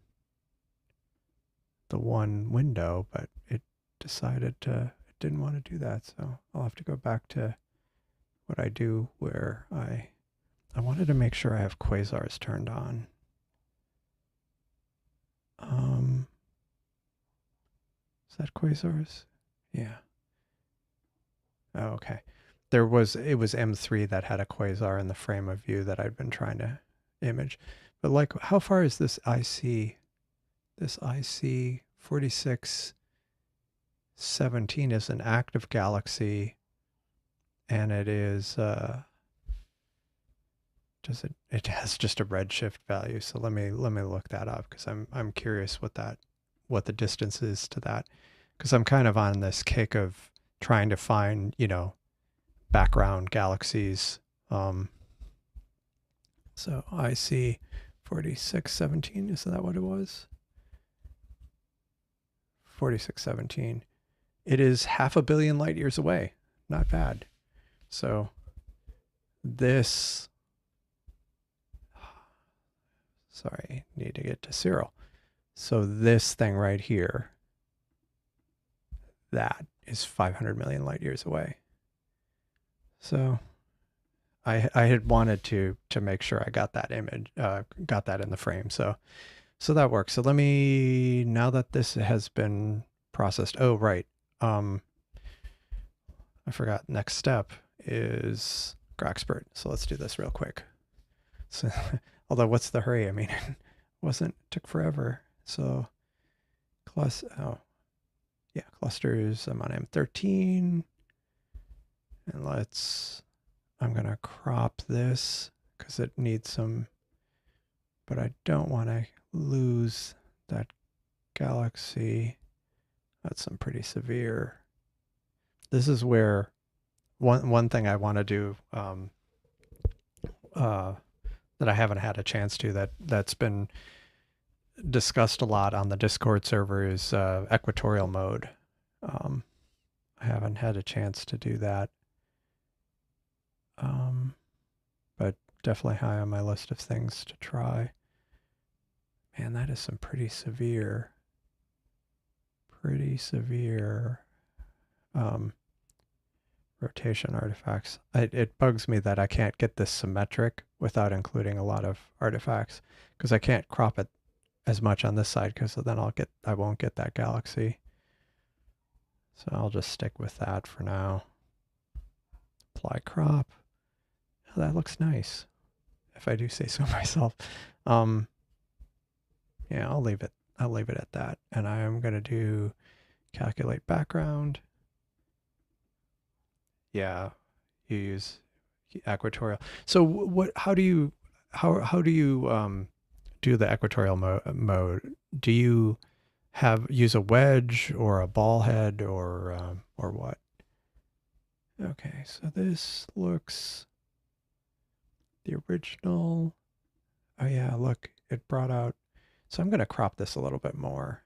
window, but it decided it didn't want to do that. So I'll have to go back to what I do where I wanted to make sure I have quasars turned on. Is that quasars? Yeah. Oh, okay. It was M3 that had a quasar in the frame of view that I'd been trying to image. But like, how far is this IC? This IC 4617 is an active galaxy, and it is it has just a redshift value. So let me look that up, because I'm curious what the distance is to that, because I'm kind of on this kick of trying to find, background galaxies. So IC 4617, is that what it was? 4617. It is 500 million light years away. Not bad. So this, sorry, need to get to Sirl. So this thing right here, that is 500 million light years away. So I had wanted to make sure I got that image, got that in the frame. So that works. So let me, now that this has been processed, oh, right. I forgot, next step is GraXpert. So let's do this real quick. So, although what's the hurry? I mean, it took forever. So clusters, I'm on M13. And I'm going to crop this because it needs some, but I don't want to lose that galaxy. That's some pretty severe. This is where one thing I want to do that I haven't had a chance to, that's been discussed a lot on the Discord server, is equatorial mode. I haven't had a chance to do that. But definitely high on my list of things to try. Man, that is some pretty severe rotation artifacts. It bugs me that I can't get this symmetric without including a lot of artifacts, because I can't crop it as much on this side, because then I won't get that galaxy. So I'll just stick with that for now. Apply crop. Oh, that looks nice, if I do say so myself. Yeah, I'll leave it at that. And I am going to do calculate background. Yeah, you use equatorial. So how do you how do you do the equatorial mode? Do you use a wedge or a ball head or what? Okay, so this looks the original. Oh yeah, look, it brought out. So I'm going to crop this a little bit more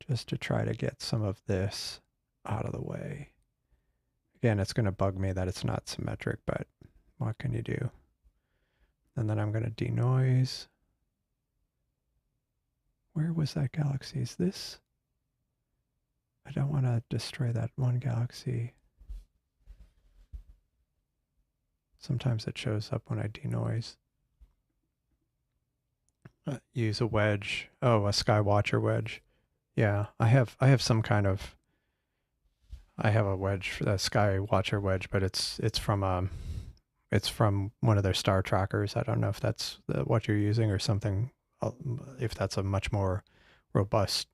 just to try to get some of this out of the way. Again, it's going to bug me that it's not symmetric, but what can you do? And then I'm going to denoise. Where was that galaxy? Is this? I don't want to destroy that one galaxy. Sometimes it shows up when I denoise. Use a wedge. Oh, a Skywatcher wedge. Yeah, I have some kind of. I have a wedge for the Skywatcher wedge, but it's from one of their star trackers. I don't know if that's what you're using or something. If that's a much more robust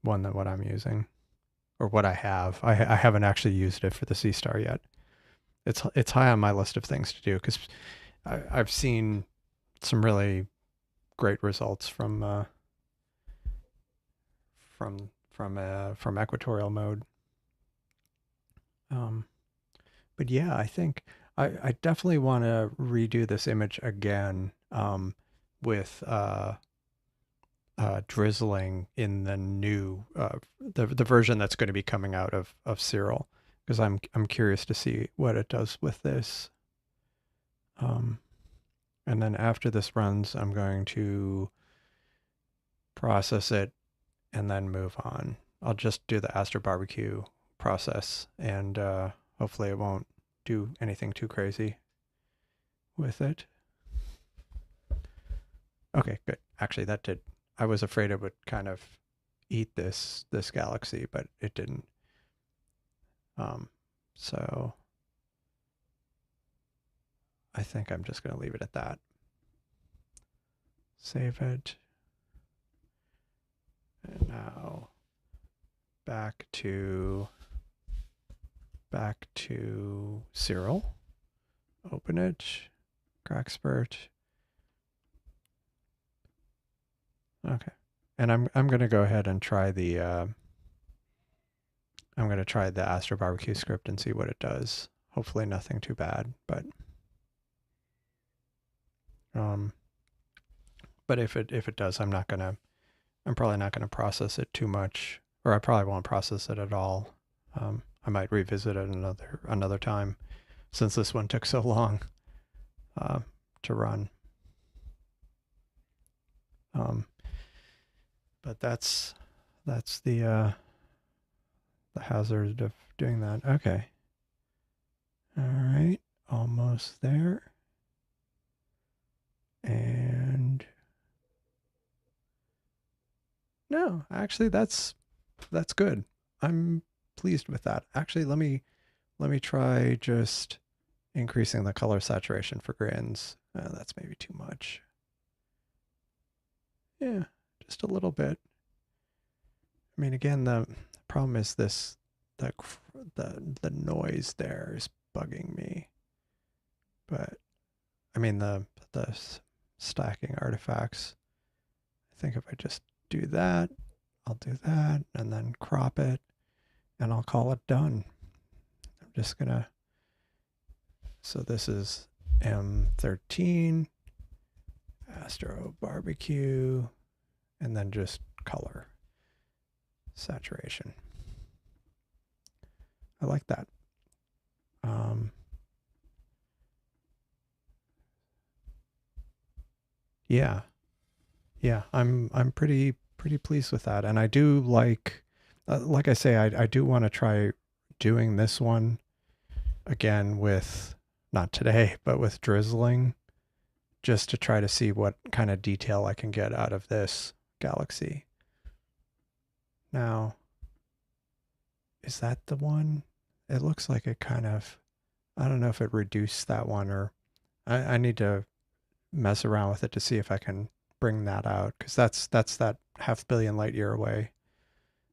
one than what I'm using, or what I have. I haven't actually used it for the Seestar yet. It's high on my list of things to do because I've seen some really great results from equatorial mode. But yeah, I think I definitely want to redo this image again with drizzling in the new the version that's going to be coming out of Sirl, because I'm curious to see what it does with this. And then after this runs, I'm going to process it and then move on. I'll just do the Astro Barbecue process, and hopefully it won't do anything too crazy with it. Okay, good. Actually, that did. I was afraid it would kind of eat this galaxy, but it didn't. So I think I'm just going to leave it at that. Save it. And now back to Sirl. Open it. GraXpert. Okay. And I'm going to go ahead and try the I'm going to try the Astro Barbecue script and see what it does. Hopefully nothing too bad, but if it does, I'm probably not going to process it too much, or I probably won't process it at all. I might revisit it another time, since this one took so long to run. But that's the hazard of doing that. Okay. All right, almost there. And no, actually that's good. I'm pleased with that. Actually, let me try just increasing the color saturation for grins. That's maybe too much. Yeah, just a little bit. I mean, again, the problem is this, the noise there is bugging me. But I mean, the stacking artifacts. I think if I just do that, I'll do that and then crop it and I'll call it done. I'm just gonna, so this is M13, Astro Barbecue, and then just color saturation. I like that. Yeah, I'm pretty pleased with that, and I do like I say, I do want to try doing this one again with, not today, but with drizzling, just to try to see what kind of detail I can get out of this galaxy. Now, is that the one? It looks like it kind of, I don't know if it reduced that one, or I need to mess around with it to see if I can bring that out, because that's that 500 million light year away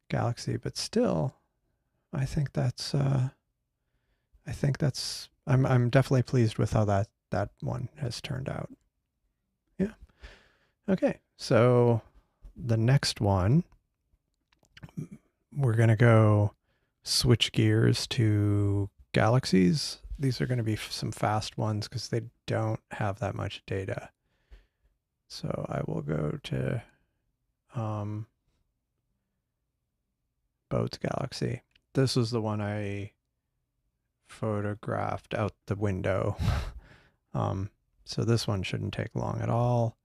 galaxy. But still, I think that's I'm definitely pleased with how that one has turned out. Okay, so the next one, we're going to go switch gears to galaxies. These are going to be some fast ones because they don't have that much data. So I will go to Bode's Galaxy. This was the one I photographed out the window. So this one shouldn't take long at all.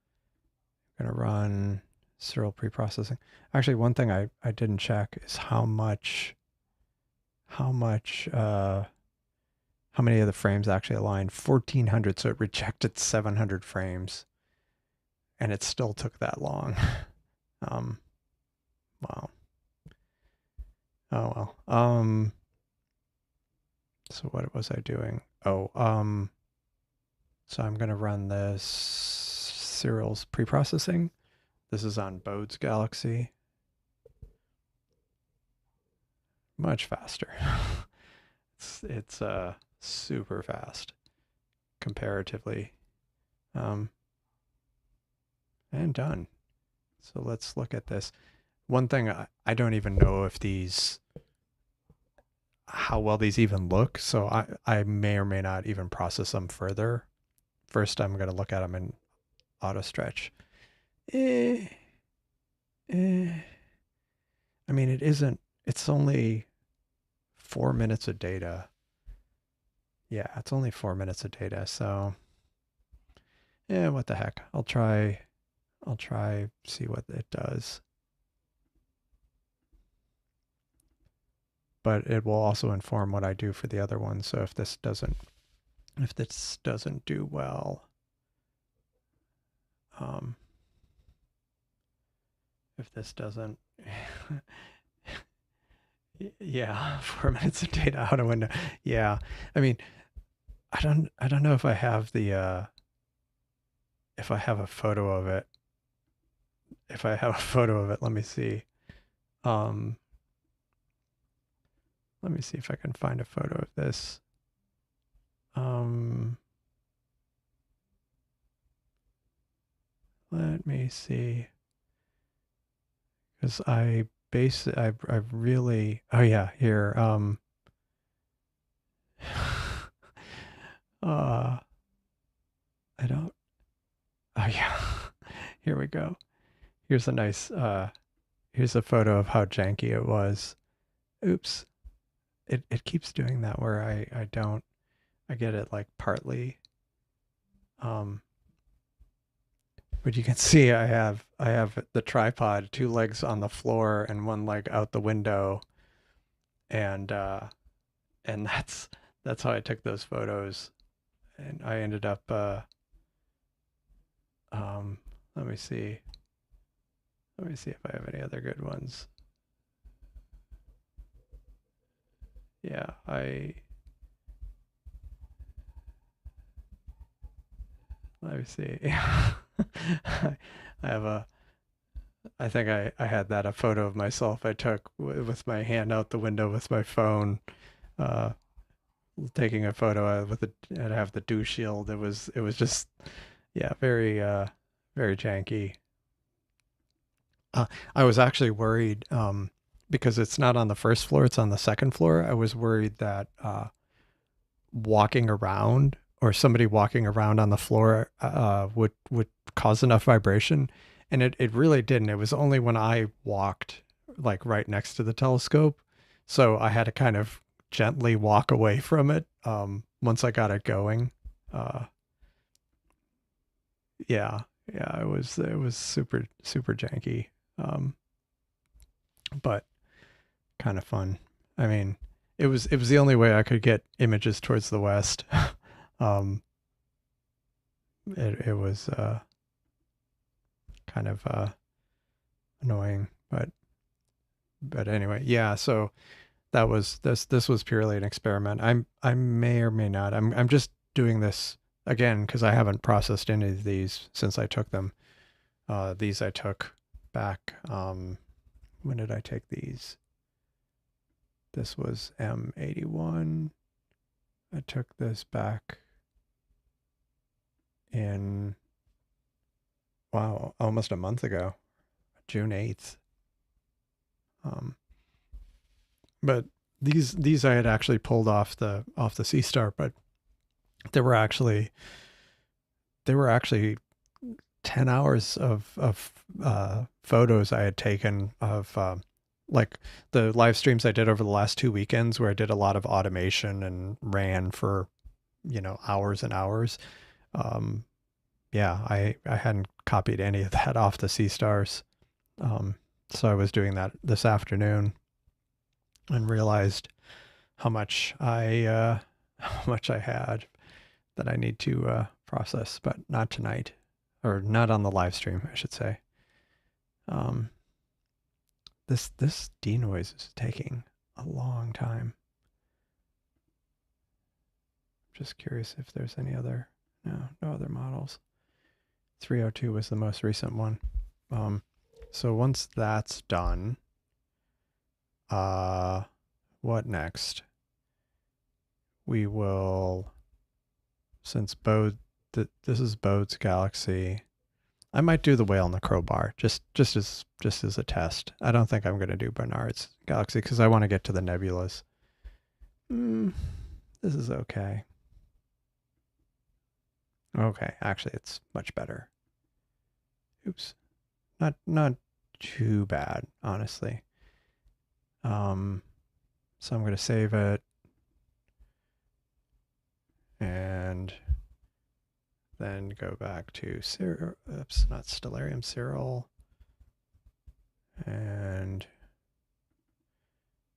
I'm going to run Sirl preprocessing. Actually, one thing I didn't check is how many of the frames actually aligned. 1400, so it rejected 700 frames. And it still took that long. Wow. Oh well. So what was I doing? Oh, so I'm gonna run this Sirl's preprocessing. This is on Bode's Galaxy. Much faster. it's super fast comparatively. And done. So let's look at this. One thing I don't even know if how well these even look, so I may or may not even process them further. First, I'm going to look at them in auto stretch. I mean, it's only 4 minutes of data. Yeah, it's only 4 minutes of data, so yeah, what the heck. I'll try see what it does. But it will also inform what I do for the other one. So if this doesn't do well, if this doesn't, yeah, 4 minutes of data out of window. Yeah, I mean, I don't know if I have the if I have a photo of it. If I have a photo of it, let me see. Let me see if I can find a photo of this. Let me see. Because I really, oh yeah, here, I don't, oh yeah, here we go. Here's a nice, here's a photo of how janky it was. Oops. It keeps doing that where I get it like partly. But you can see I have the tripod, 2 legs on the floor and 1 leg out the window. And that's how I took those photos. And I ended up let me see. Let me see if I have any other good ones. Yeah, let me see. I have I think I had a photo of myself I took with my hand out the window with my phone, taking a photo with and I have the dew shield. It was just, yeah, very janky. I was actually worried because it's not on the first floor, it's on the second floor. I was worried that walking around or somebody walking around on the floor would cause enough vibration, and it really didn't. It was only when I walked like right next to the telescope, so I had to kind of gently walk away from it once I got it going. Yeah, it was super janky, but kind of fun. I mean, it was the only way I could get images towards the west. It was kind of annoying, but anyway, yeah. So that was this was purely an experiment. I may or may not. I'm just doing this again because I haven't processed any of these since I took them. These I took back. When did I take these? This was M81. I took this back in, wow, almost a month ago, June 8th. But these I had actually pulled off the Seestar, but there were actually 10 hours of photos I had taken of like the live streams I did over the last 2 weekends, where I did a lot of automation and ran for, hours and hours. Yeah, I hadn't copied any of that off the Seestars. So I was doing that this afternoon and realized how much how much I had that I need to process, but not tonight, or not on the live stream, I should say. This denoise is taking a long time. Just curious if there's any other. No other models. 302 was the most recent one. So once that's done, what next? We will, since this is Bode's galaxy, I might do the whale and the crowbar just as a test. I don't think I'm going to do Bernard's galaxy because I want to get to the nebulas. This is okay. Okay, actually, it's much better. Oops, not too bad, honestly. So I'm going to save it, and then go back to Sirl. Oops, not Stellarium, Sirl, and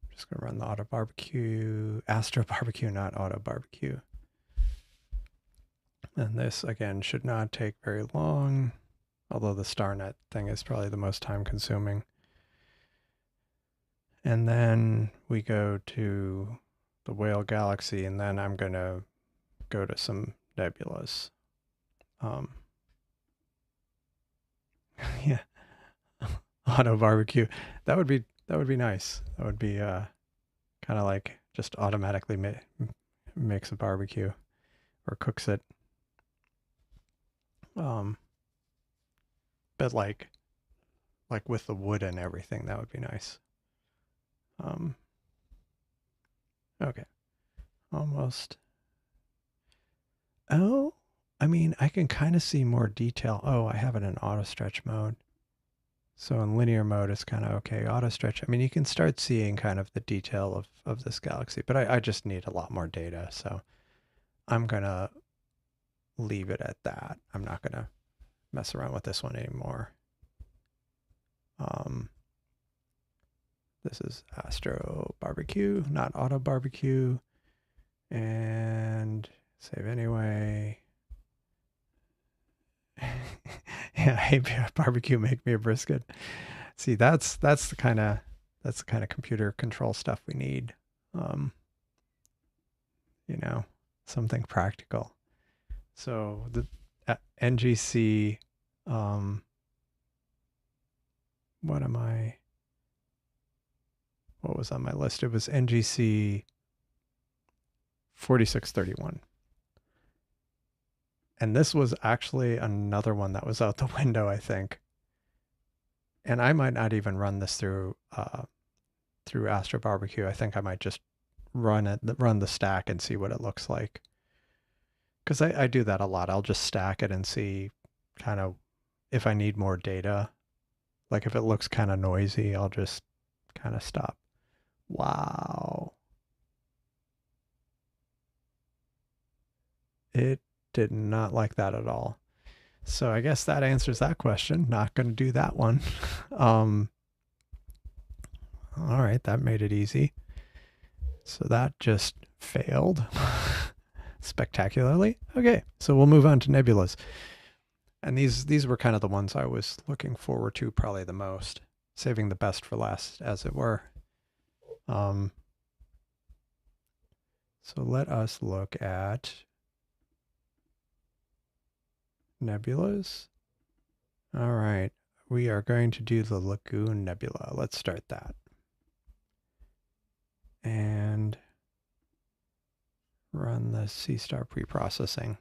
I'm just going to run the auto barbecue, Astro barbecue, not auto barbecue. And this again should not take very long, although the StarNet thing is probably the most time consuming. And then we go to the whale galaxy, and then I'm going to go to some nebulas. Yeah, auto barbecue. That would be nice. That would be kind of like just automatically makes a barbecue or cooks it. But like with the wood and everything, that would be nice. Okay, almost. Oh, I mean, I can kind of see more detail. Oh, I have it in auto stretch mode. So in linear mode, it's kind of okay. Auto stretch, I mean, you can start seeing kind of the detail of this galaxy, but I just need a lot more data. So I'm going to leave it at that. I'm not going to mess around with this one anymore. This is Astro Barbecue, not Auto Barbecue. And save anyway. Yeah, hey, barbecue, make me a brisket. See, that's the kind of computer control stuff we need. Something practical. So the NGC, what was on my list? It was NGC 4631. And this was actually another one that was out the window, I think. And I might not even run this through Astro Barbecue. I think I might just run the stack and see what it looks like. Because I do that a lot. I'll just stack it and see kind of if I need more data. Like if it looks kind of noisy, I'll just kind of stop. Wow. It did not like that at all. So I guess that answers that question. Not going to do that one. All right, that made it easy. So that just failed spectacularly. Okay, so we'll move on to nebulas. And these were kind of the ones I was looking forward to probably the most, saving the best for last, as it were. So let us look at nebulas. All right, we are going to do the Lagoon Nebula. Let's start that. And run the Seestar pre-processing.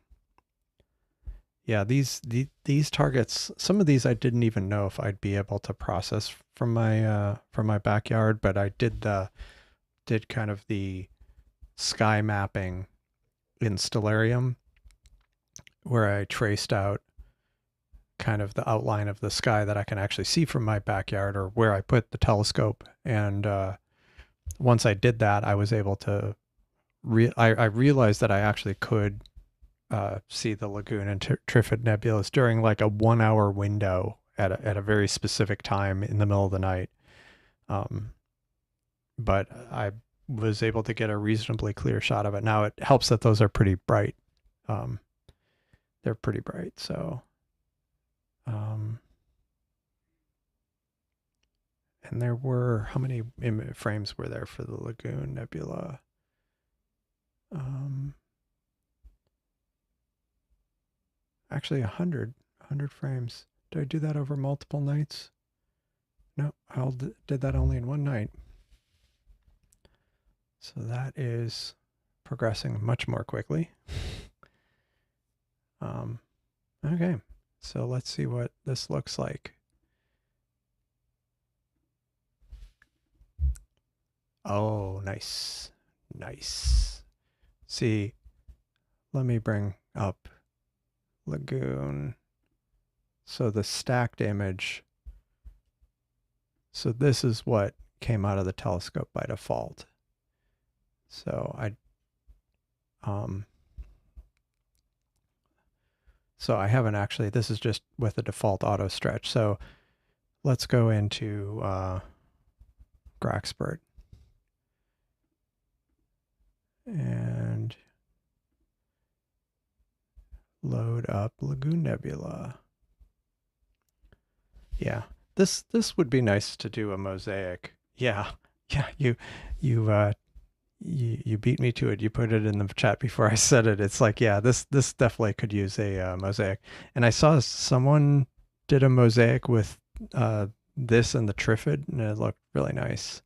Yeah, these targets, some of these I didn't even know if I'd be able to process from my backyard, but I did kind of the sky mapping in Stellarium where I traced out kind of the outline of the sky that I can actually see from my backyard or where I put the telescope. And once I did that, I was able to I realized that I actually could see the Lagoon and Trifid nebulas during like a 1 hour window at a very specific time in the middle of the night. But I was able to get a reasonably clear shot of it. Now it helps that those are pretty bright. They're pretty bright, so. And there were, how many frames were there for the Lagoon Nebula? Actually 100 frames. Did I do that over multiple nights? No, I did that only in one night. So that is progressing much more quickly. Okay, so let's see what this looks like. Oh, nice. Nice. See, let me bring up Lagoon. So the stacked image. So this is what came out of the telescope by default. So I haven't actually, this is just with the default auto stretch. So let's go into GraXpert. And load up Lagoon Nebula. Yeah, this would be nice to do a mosaic. Yeah, you beat me to it. You put it in the chat before I said it. It's like, yeah, this definitely could use a mosaic. And I saw someone did a mosaic with this and the Trifid, and it looked really nice.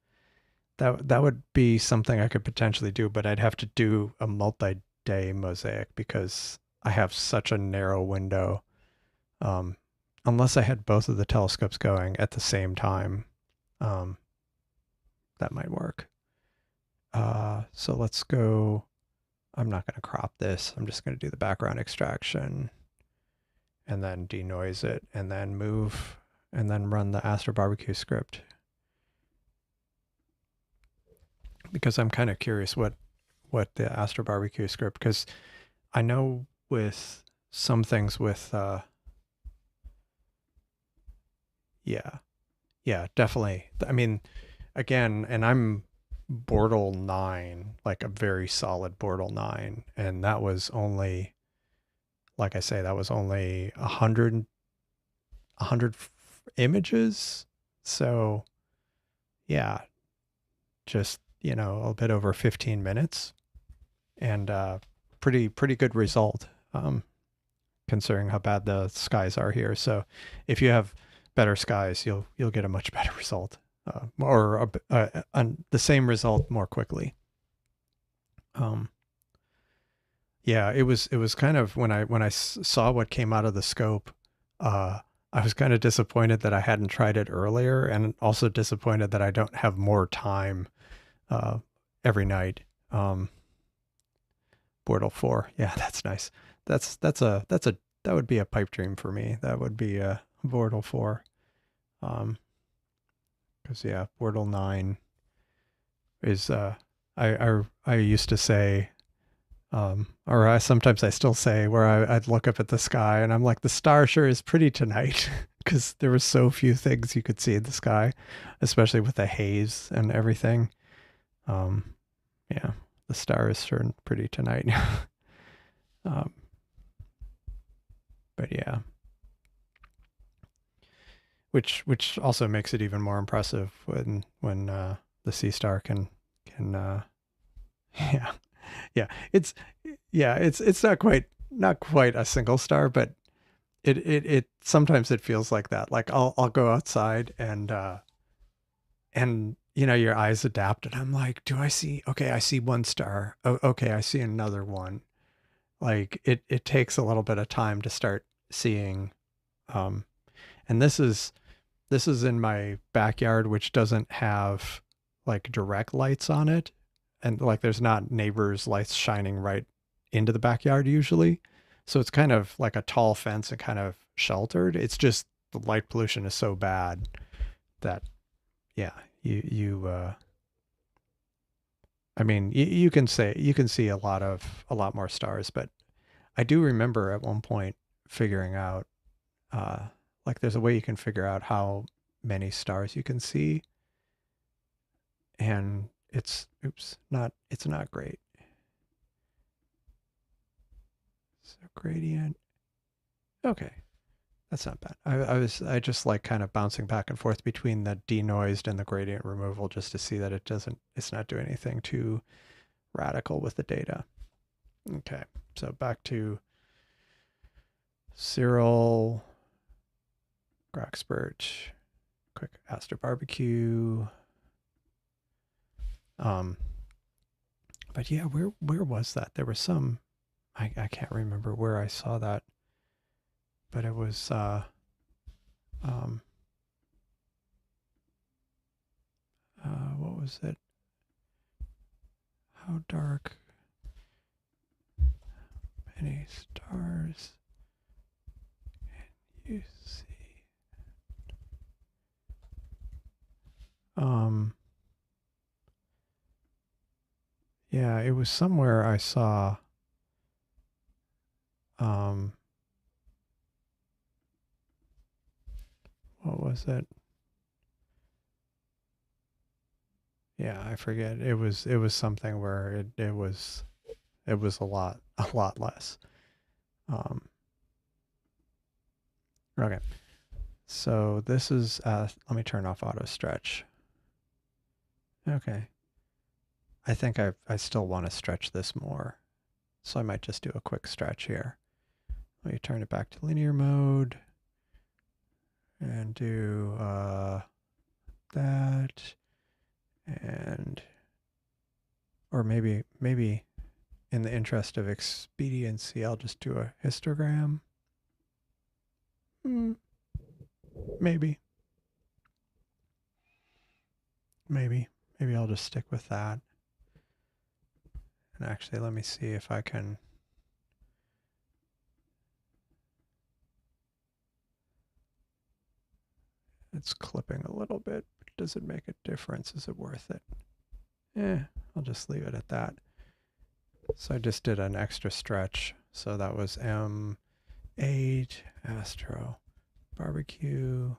That would be something I could potentially do, but I'd have to do a multi-day mosaic because I have such a narrow window. Unless I had both of the telescopes going at the same time, that might work. So let's go. I'm not going to crop this. I'm just going to do the background extraction and then denoise it and then move and then run the Astrophotography script. Because I'm kind of curious what the Astrophotography script, because I know with some things with yeah, definitely. I mean, again, and I'm Bortle 9, like a very solid Bortle 9, and that was only, like I say, that was only 100 images. So yeah, just, you know, a bit over 15 minutes and pretty good result, considering how bad the skies are here. So if you have better skies, you'll get a much better result, or the same result more quickly. Yeah, it was kind of, when I saw what came out of the scope, I was kind of disappointed that I hadn't tried it earlier, and also disappointed that I don't have more time every night. Bortle 4, yeah, that's nice. That would be a pipe dream for me. That would be a Bortle 4. Because yeah, Bortle 9 is I used to say, or sometimes I still say, where I'd look up at the sky and I'm like, the star sure is pretty tonight, because there were so few things you could see in the sky, especially with the haze and everything. Yeah, the star is sure pretty tonight. But yeah, which also makes it even more impressive when the Seestar can it's not quite a single star, but it sometimes it feels like that. Like I'll go outside and you know, your eyes adapt, and I'm like, do I see? Okay, I see one star. Oh, okay, I see another one. Like it takes a little bit of time to start seeing. And this is in my backyard, which doesn't have like direct lights on it, and like there's not neighbors' lights shining right into the backyard usually. So it's kind of like a tall fence and kind of sheltered. It's just the light pollution is so bad that yeah, I mean, you can see a lot more stars, but I do remember at one point figuring out like there's a way you can figure out how many stars you can see, and it's not great. So gradient. Okay, that's not bad. I just like kind of bouncing back and forth between the denoised and the gradient removal just to see that it's not doing anything too radical with the data. Okay, so back to Sirl, GraXpert, quick Astro barbecue. But yeah, where was that? There was some, I can't remember where I saw that, but it was what was it? How dark? Many stars can you see? Yeah, it was somewhere I saw what was it? Yeah, I forget. It was something where it was a lot less. Okay. So this is let me turn off auto stretch. Okay. I think I still want to stretch this more. So I might just do a quick stretch here. Let me turn it back to linear mode and do that, and or maybe in the interest of expediency, I'll just do a histogram. Maybe I'll just stick with that. And actually, let me see if I can. It's clipping a little bit. Does it make a difference? Is it worth it? I'll just leave it at that. So I just did an extra stretch. So that was M8 Astro barbecue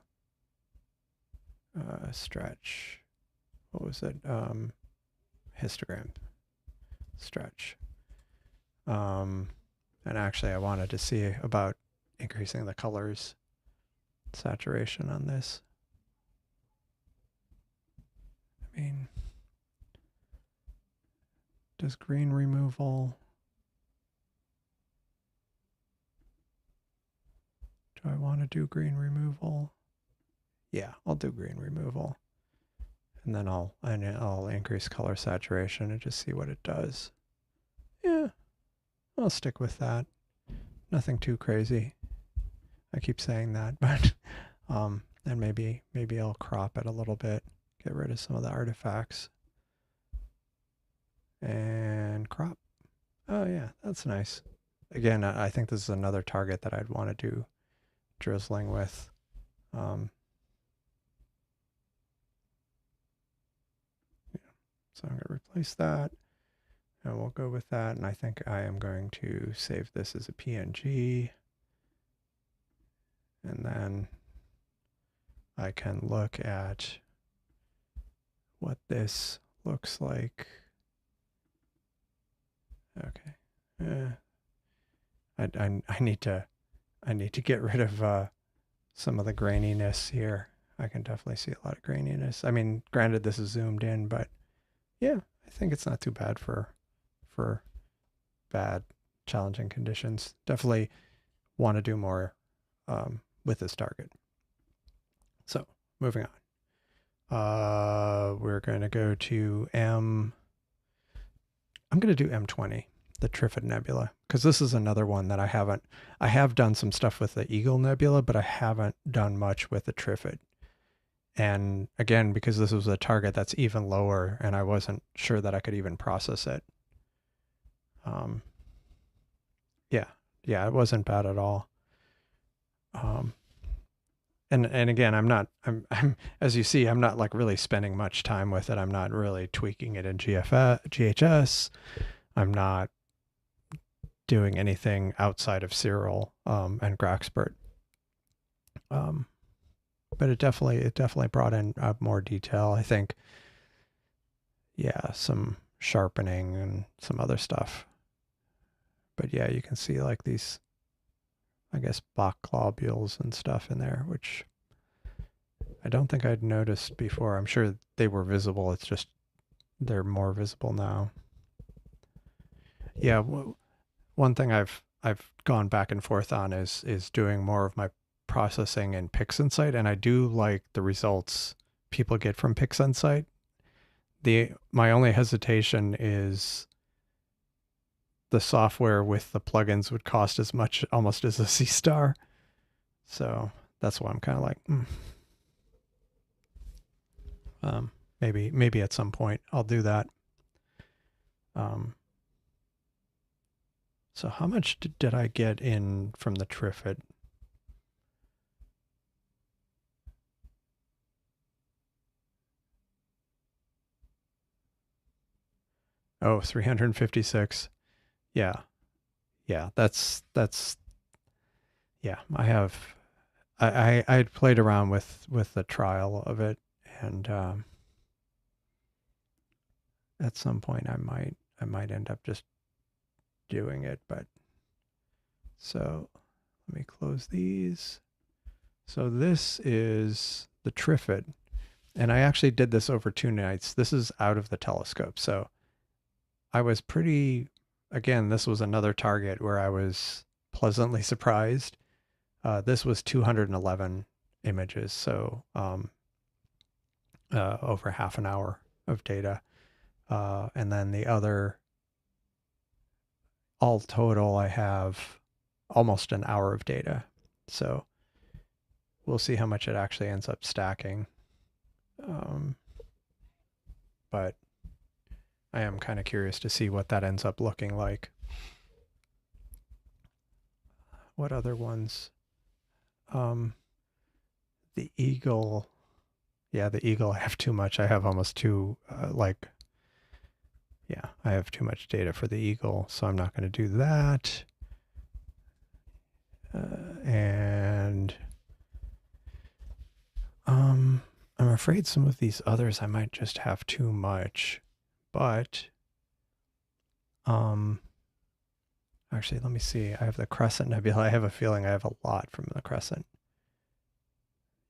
stretch. What was it? Histogram stretch. And actually I wanted to see about increasing the colors saturation on this. I mean, does green removal, do I want to do green removal? Yeah, I'll do green removal. And then I'll increase color saturation and just see what it does. Yeah, I'll stick with that. Nothing too crazy. I keep saying that, but and maybe I'll crop it a little bit, get rid of some of the artifacts. And crop. Oh yeah, that's nice. Again, I think this is another target that I'd want to do drizzling with. So I'm going to replace that, and we'll go with that. And I think I am going to save this as a PNG, and then I can look at what this looks like. Okay. I need to get rid of some of the graininess here. I can definitely see a lot of graininess. I mean, granted, this is zoomed in, but yeah, I think it's not too bad for bad, challenging conditions. Definitely want to do more with this target. So moving on. We're going to go to I'm going to do M20. Trifid Nebula, because this is another one that I have done some stuff with the Eagle Nebula, but I haven't done much with the Trifid. And again, because this was a target that's even lower, and I wasn't sure that I could even process it. Yeah, it wasn't bad at all. And again, I'm as you see, I'm not like really spending much time with it. I'm not really tweaking it in GHS. I'm not doing anything outside of Sirl and GraXpert. But it definitely brought in more detail. I think, yeah, some sharpening and some other stuff. But yeah, you can see like these, I guess, Bach globules and stuff in there, which I don't think I'd noticed before. I'm sure they were visible. It's just they're more visible now. Yeah, one thing I've gone back and forth on is doing more of my processing in PixInsight, and I do like the results people get from PixInsight. My only hesitation is the software with the plugins would cost as much almost as a Seestar. So that's why I'm kind of like, maybe at some point I'll do that. So how much did I get in from the Trifid? Oh, 356. Yeah. That's yeah, I had played around with the trial of it, and at some point I might end up just doing it, but so let me close these. So this is the Trifid, and I actually did this over 2 nights. This is out of the telescope, so I was again, this was another target where I was pleasantly surprised. This was 211 images, so over half an hour of data. And then the other, all total, I have almost an hour of data. So we'll see how much it actually ends up stacking. But I am kind of curious to see what that ends up looking like. What other ones? The Eagle. Yeah, the Eagle, I have too much. I have almost too, yeah, I have too much data for the Eagle, so I'm not going to do that. And I'm afraid some of these others I might just have too much, but actually, let me see. I have the Crescent Nebula. I have a feeling I have a lot from the Crescent.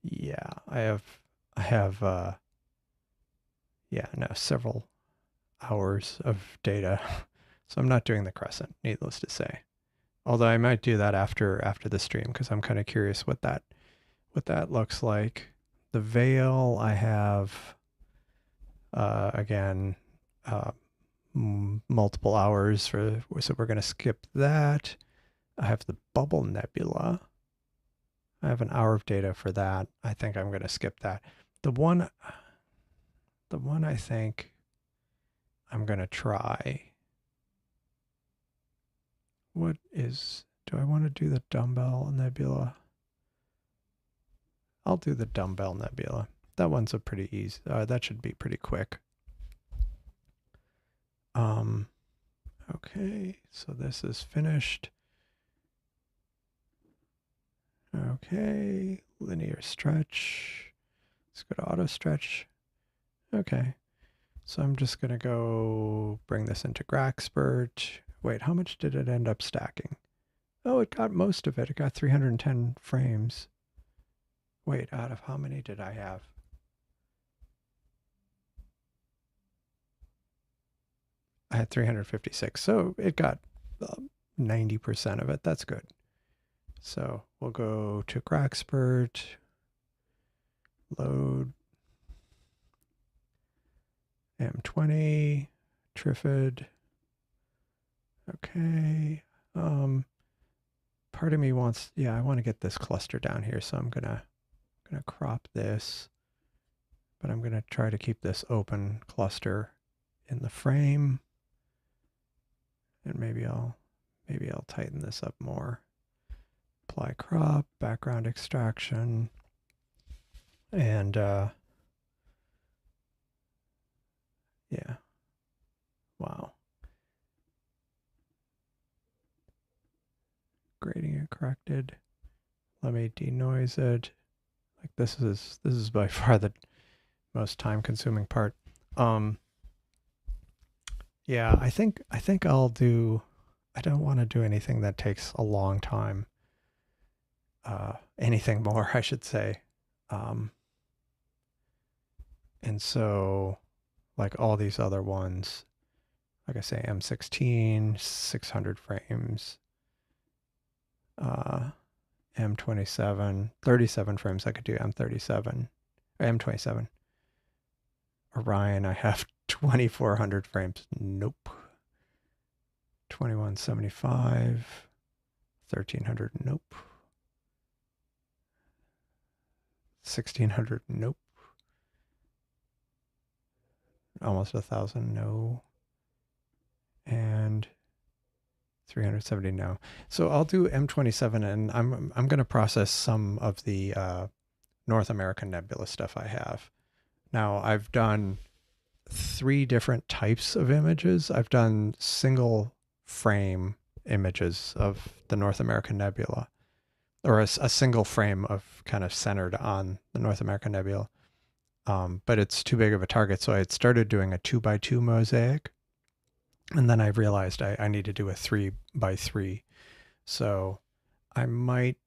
Yeah, I have yeah, no, several hours of data. So I'm not doing the Crescent, needless to say. Although I might do that after the stream, because I'm kind of curious what that looks like. The Veil, I have again multiple hours for, so we're going to skip that. I have the Bubble Nebula. I have an hour of data for that. I think I'm going to skip that. The one I think I'm going to try. What is, do I want to do the Dumbbell Nebula? I'll do the Dumbbell Nebula. That one's a pretty easy, that should be pretty quick. Okay, so this is finished. Okay, linear stretch. Let's go to auto stretch. Okay, so I'm just gonna go bring this into GraXpert. Wait, how much did it end up stacking? Oh, it got most of it. It got 310 frames. Wait, out of how many did I have? I had 356, so it got 90% of it. That's good. So we'll go to GraXpert, load M20, Trifid. okay. Part of me wants, yeah, I want to get this cluster down here, so I'm gonna crop this, but I'm gonna try to keep this open cluster in the frame, and maybe I'll tighten this up more. Apply crop, background extraction, and yeah, wow. Grading it corrected. Let me denoise it. Like this is by far the most time-consuming part. Yeah, I think I'll do. I don't want to do anything that takes a long time. Anything more, I should say. And so, like all these other ones, like I say, M16, 600 frames. M27, 37 frames. I could do M37, M27. Orion, I have 2400 frames. Nope. 2175, 1300. Nope. 1600. Nope. Almost 1000. No. And 370. No. So I'll do M27, and I'm going to process some of the North American nebula stuff I have. Now I've done 3 different types of images. I've done single frame images of the North American nebula, or a single frame of kind of centered on the North American nebula. But it's too big of a target, so I had started doing a 2x2 mosaic, and then I realized I need to do a 3x3. So I might,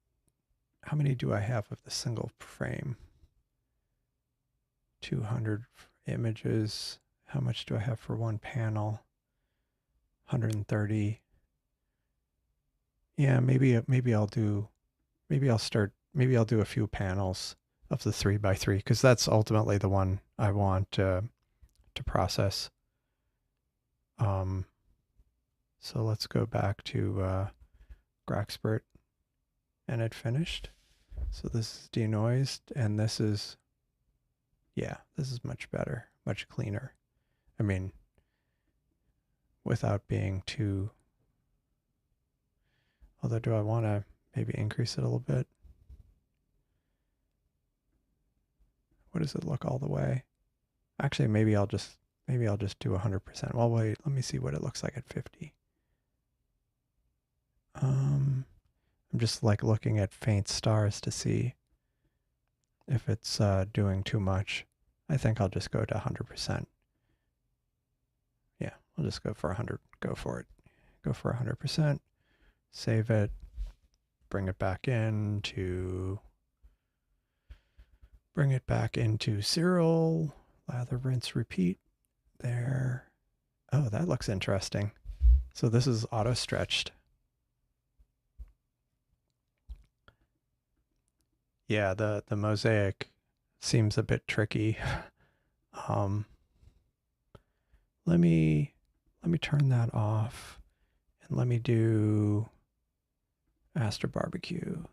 how many do I have of the single frame? 200 images. How much do I have for one panel? 130. Yeah, maybe I'll do a few panels of the 3x3, because that's ultimately the one I want to process. So let's go back to GraXpert, and it finished. So this is denoised, and this is, yeah, this is much better, much cleaner. I mean, without being too, although do I want to maybe increase it a little bit? What does it look all the way? Actually, maybe I'll just do 100%. Well, wait, let me see what it looks like at 50. I'm just like looking at faint stars to see if it's doing too much. I think I'll just go to 100%. Yeah, I'll just go for 100. Go for it. Go for 100%. Save it. Bring it back into Sirl. Lather, rinse, repeat. There. Oh, that looks interesting. So this is auto stretched. Yeah, the mosaic seems a bit tricky. Let me turn that off, and let me do Astro Barbecue.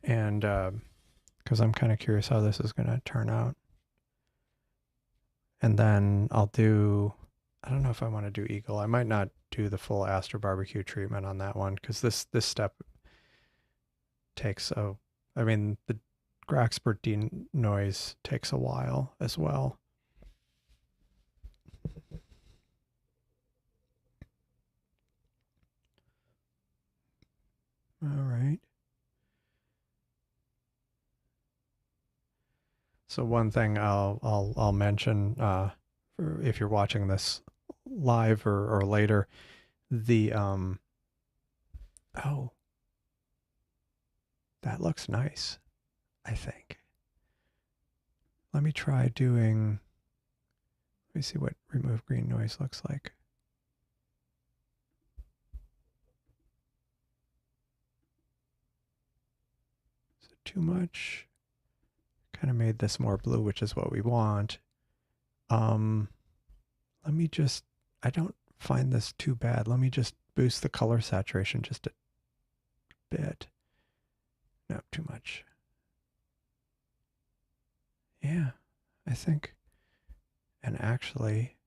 And because I'm kind of curious how this is going to turn out. And then I'll do, I don't know if I want to do Eagle. I might not do the full Astro Barbecue treatment on that one, because this step takes I mean, the GraXpert denoise takes a while as well. All right. So one thing I'll mention, if you're watching this live or later, the oh, that looks nice, I think. Let me try doing, let me see what remove green noise looks like. Is it too much? Kind of made this more blue, which is what we want. let me just, I don't find this too bad. Let me just boost the color saturation just a bit. No, too much. Yeah, I think, and actually,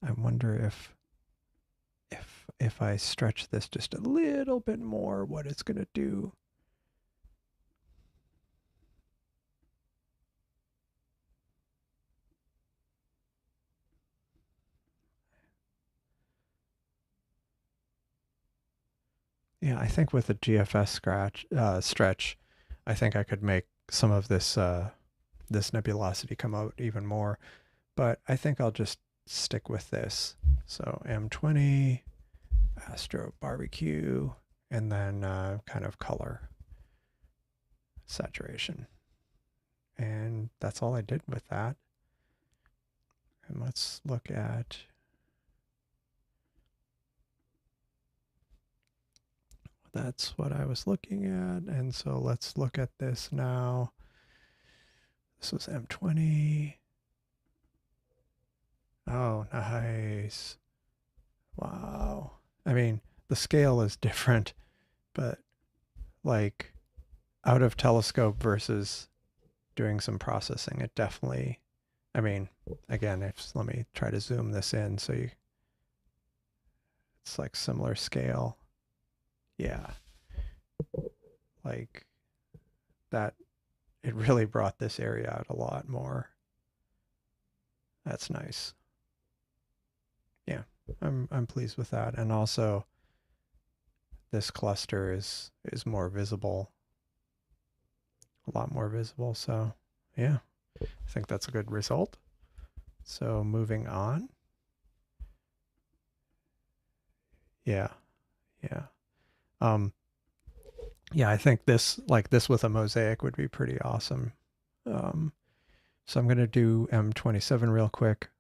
I wonder if I stretch this just a little bit more, what it's going to do. Yeah, I think with a GFS stretch, I think I could make some of this this nebulosity come out even more. But I think I'll just stick with this. So M20, Astro Barbecue, and then kind of color saturation. And that's all I did with that. And let's look at, that's what I was looking at. And so let's look at this now. This was M20. Oh, nice. Wow. I mean, the scale is different, but like out of telescope versus doing some processing, it definitely, I mean, again, if let me try to zoom this in so you, it's like similar scale. Yeah. Like that, it really brought this area out a lot more. That's nice. Yeah, I'm pleased with that. And also this cluster is more visible, a lot more visible. So yeah, I think that's a good result. So moving on. Yeah, yeah. Yeah, I think this, like this with a mosaic would be pretty awesome. So I'm going to do M27 real quick.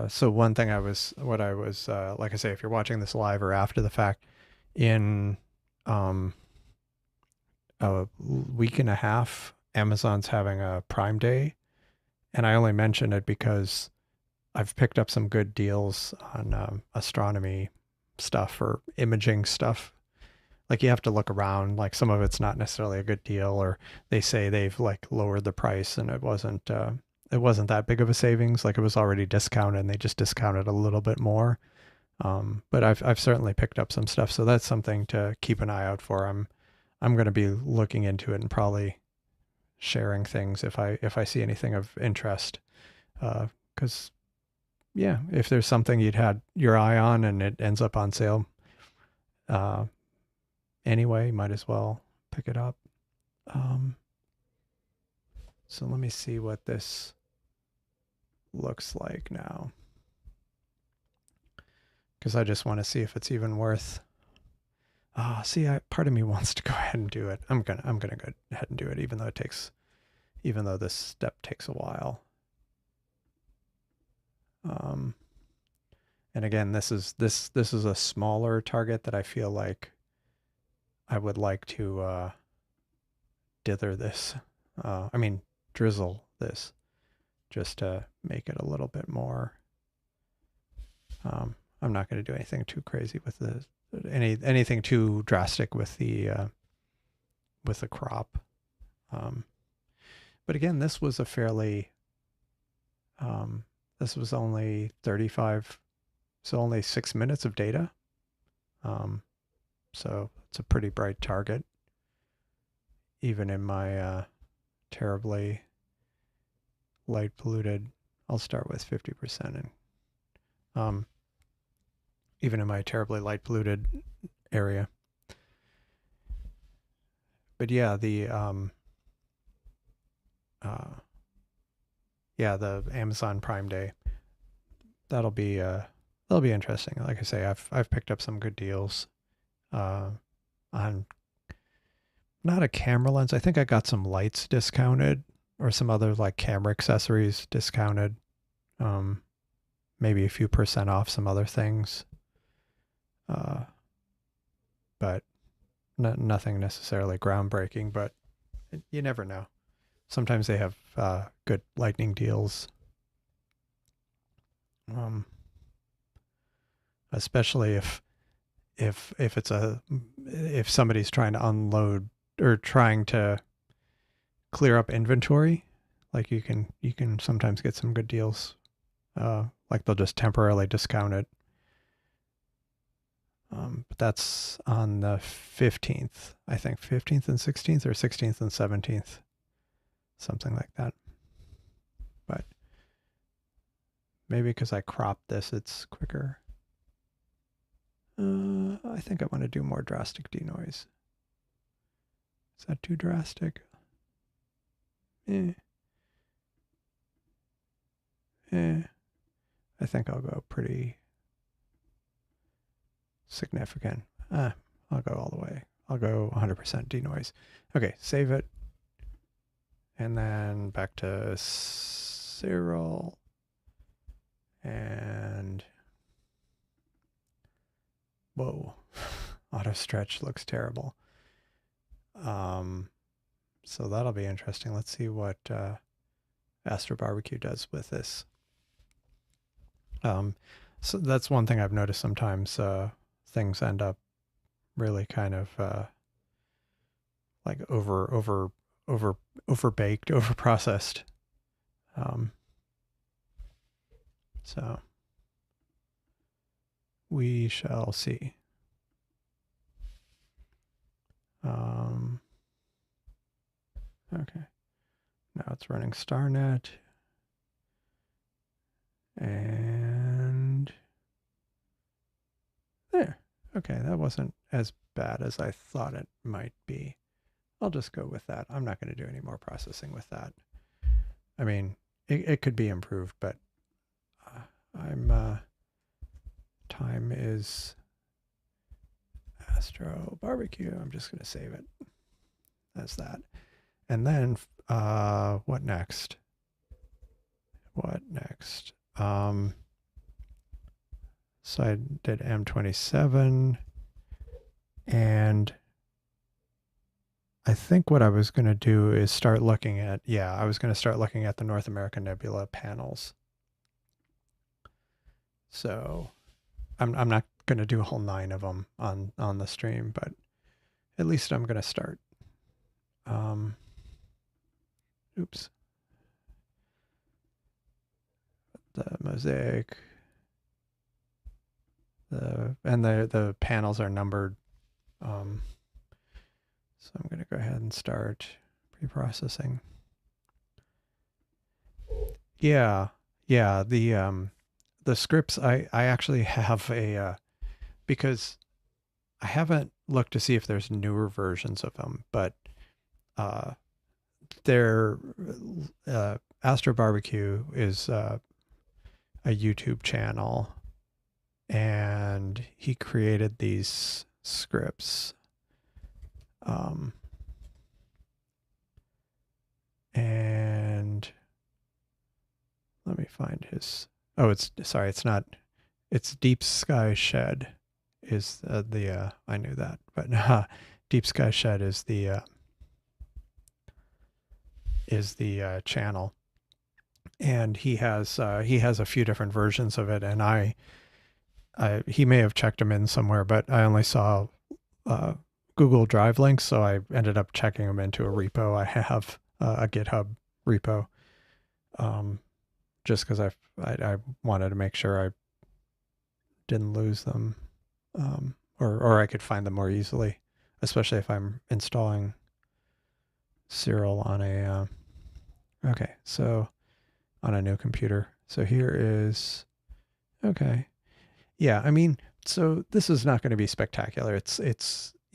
So one thing what I was, like I say, if you're watching this live or after the fact, in a week and a half, Amazon's having a Prime Day. And I only mention it because I've picked up some good deals on astronomy stuff or imaging stuff. Like you have to look around, like some of it's not necessarily a good deal, or they say they've like lowered the price and it wasn't that big of a savings. Like it was already discounted and they just discounted a little bit more. But I've certainly picked up some stuff, so that's something to keep an eye out for. I'm going to be looking into it and probably sharing things if I see anything of interest. Because yeah, if there's something you'd had your eye on and it ends up on sale, anyway, might as well pick it up. So let me see what this looks like now, because I just want to see if it's even worth. See, part of me wants to go ahead and do it. I'm gonna go ahead and do it, even though this step takes a while. And again, this is a smaller target that I feel like I would like to dither this. I mean, drizzle this, just to make it a little bit more. I'm not going to do anything too crazy with this, anything too drastic with the crop. But again, this was a fairly, this was only 35, so only 6 minutes of data. So it's a pretty bright target, even in my terribly light polluted. I'll start with 50%, and even in my terribly light polluted area. But yeah, the Amazon Prime Day, that'll be interesting. Like I say, I've picked up some good deals on not a camera lens. I think I got some lights discounted or some other like camera accessories discounted. Maybe a few % off some other things. But nothing necessarily groundbreaking, but you never know. Sometimes they have good lightning deals. Especially if somebody's trying to unload or trying to clear up inventory, like you can sometimes get some good deals. Like they'll just temporarily discount it. But that's on the 15th, I think 15th and 16th or 16th and 17th, something like that. But maybe because I cropped this, it's quicker. I think I want to do more drastic denoise. Is that too drastic? I think I'll go pretty significant. I'll go all the way. I'll go 100% denoise. Okay, save it. And then back to Sirl. And whoa, auto stretch looks terrible. So that'll be interesting. Let's see what Astrophotography does with this. So that's one thing I've noticed sometimes. Things end up really kind of like over baked, over processed. So we shall see. Okay, now it's running StarNet, and there. Okay, that wasn't as bad as I thought it might be. I'll just go with that. I'm not going to do any more processing with that. I mean, it could be improved, but time is Astro Barbecue. I'm just going to save it as that. And then what next? What next? So I did M27, and I think what I was going to do is start looking at, I was going to start looking at the North American Nebula panels. So I'm not going to do a whole 9 of them on the stream, but at least I'm going to start. Oops. The mosaic. And the panels are numbered. So I'm going to go ahead and start pre-processing. Yeah, the scripts I actually have a because I haven't looked to see if there's newer versions of them, but Astro Barbecue is a YouTube channel, and he created these scripts. And let me find his. Oh, it's not. It's Deep Sky Shed is I knew that, but Deep Sky Shed is the channel, and he has a few different versions of it, and he may have checked them in somewhere, but I only saw Google Drive links, so I ended up checking them into a repo. I have a GitHub repo, just because I wanted to make sure I didn't lose them, or I could find them more easily, especially if I'm installing Sirl on a okay, so on a new computer. So here is okay. Yeah, I mean, so this is not going to be spectacular. It's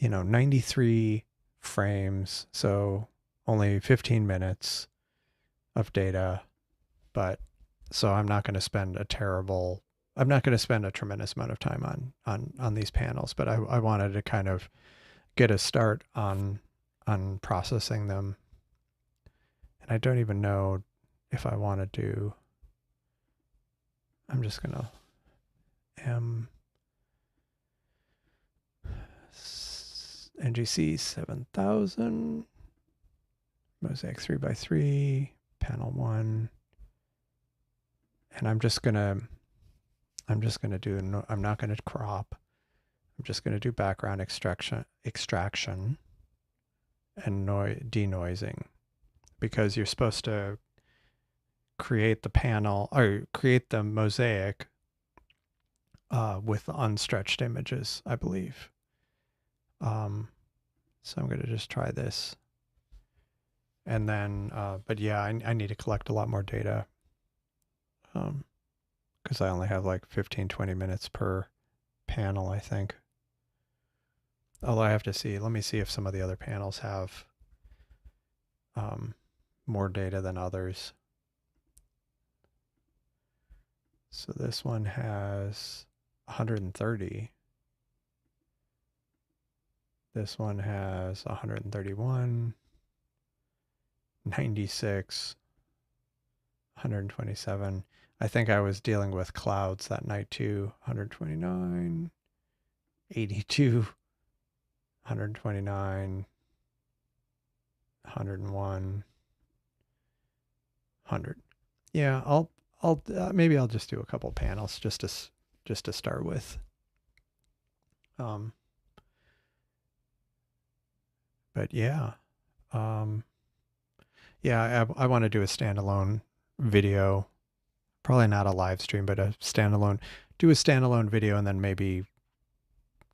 93 frames, so only 15 minutes of data, but so I'm not going to spend a tremendous amount of time on these panels, but I wanted to kind of get a start on processing them. And I don't even know if I want to do, I'm just going to NGC 7000, mosaic 3x3, panel 1. And I'm not gonna crop. I'm just gonna do background extraction and denoising, because you're supposed to create the panel or create the mosaic with unstretched images, I believe. So I'm going to just try this. And then, but yeah, I need to collect a lot more data because I only have like 15, 20 minutes per panel, I think. Although I have to see, let me see if some of the other panels have more data than others. So this one has 130. This one has 131, 96, 127. I think I was dealing with clouds that night too. 129, 82, 129, 101, 100. Yeah, maybe I'll just do a couple panels just to start with. But yeah, yeah, I want to do a standalone video, probably not a live stream, but do a standalone video and then maybe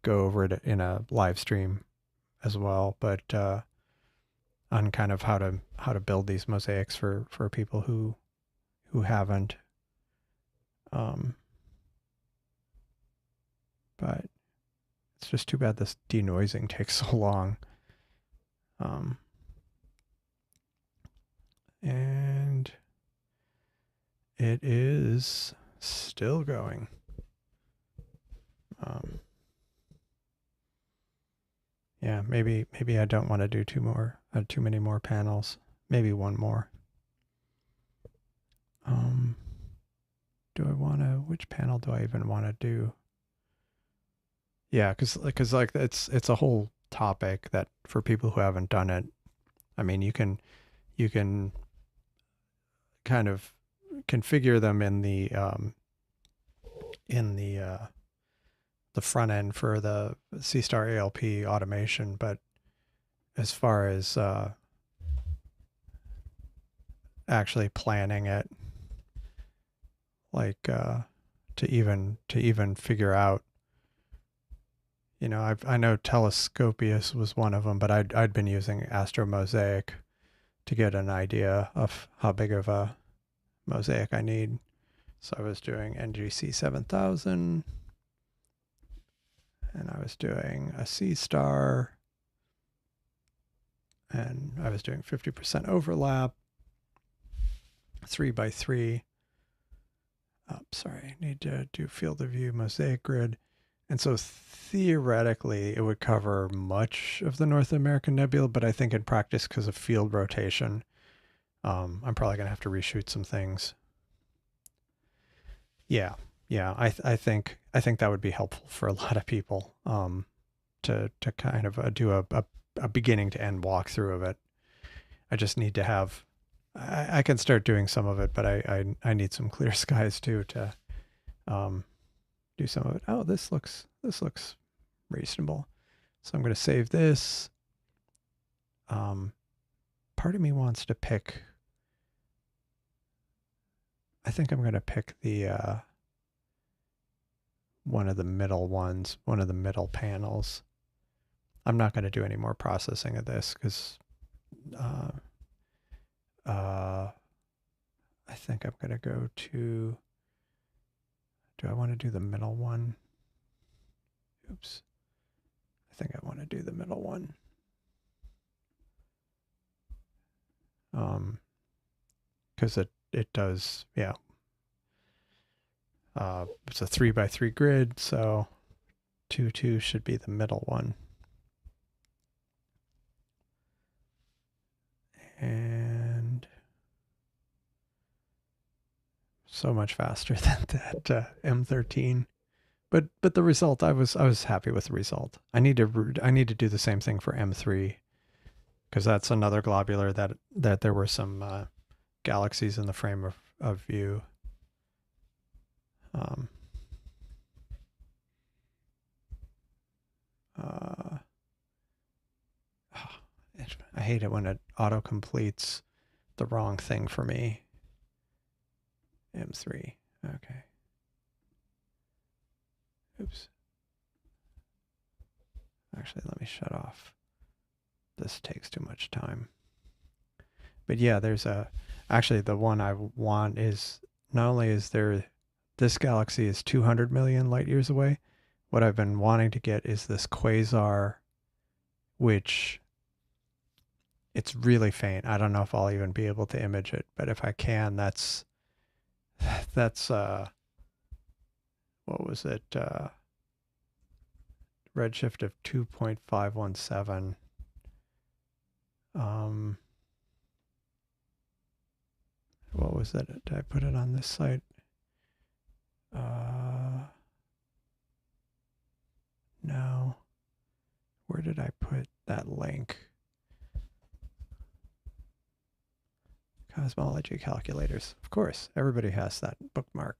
go over it in a live stream as well. But on kind of how to build these mosaics for people who haven't. But it's just too bad this denoising takes so long. And it is still going. Yeah, maybe I don't want to do too many more panels. Maybe one more. Which panel do I even want to do? Yeah, because like it's a whole topic that for people who haven't done it. I mean, you can kind of configure them in the front end for the Seestar ALP automation, but as far as actually planning it, like to even figure out, you know, I know Telescopius was one of them, but I'd been using Astromosaic to get an idea of how big of a mosaic I need. So I was doing NGC 7000, and I was doing a Seestar, and I was doing 50% overlap, 3x3. Oh, sorry, I need to do field of view mosaic grid. And so theoretically, it would cover much of the North American nebula, but I think in practice, because of field rotation, I'm probably going to have to reshoot some things. Yeah, I think that would be helpful for a lot of people to kind of do a beginning to end walkthrough of it. I just need to have. I can start doing some of it, but I need some clear skies too to do some of it. Oh, this looks reasonable. So I'm going to save this. Part of me wants to pick. I think I'm going to pick the one of the middle ones, one of the middle panels. I'm not going to do any more processing of this because I think I'm going to go to, do I want to do the middle one? Oops. I think I want to do the middle one. Because it does, yeah. It's a 3x3 grid, so 2, should be the middle one. And so much faster than that M13. but the result, I was happy with the result. I need to do the same thing for M3, because that's another globular that there were some galaxies in the frame of view. I hate it when it auto completes the wrong thing for me. M3. Okay. Oops. Actually, let me shut off. This takes too much time. But yeah, actually the one I want is, not only is there, this galaxy is 200 million light years away. What I've been wanting to get is this quasar, which it's really faint. I don't know if I'll even be able to image it, but if I can, that's what was it? Redshift of 2.517. What was that? Did I put it on this site? No. Where did I put that link? Cosmology calculators. Of course, everybody has that bookmarked.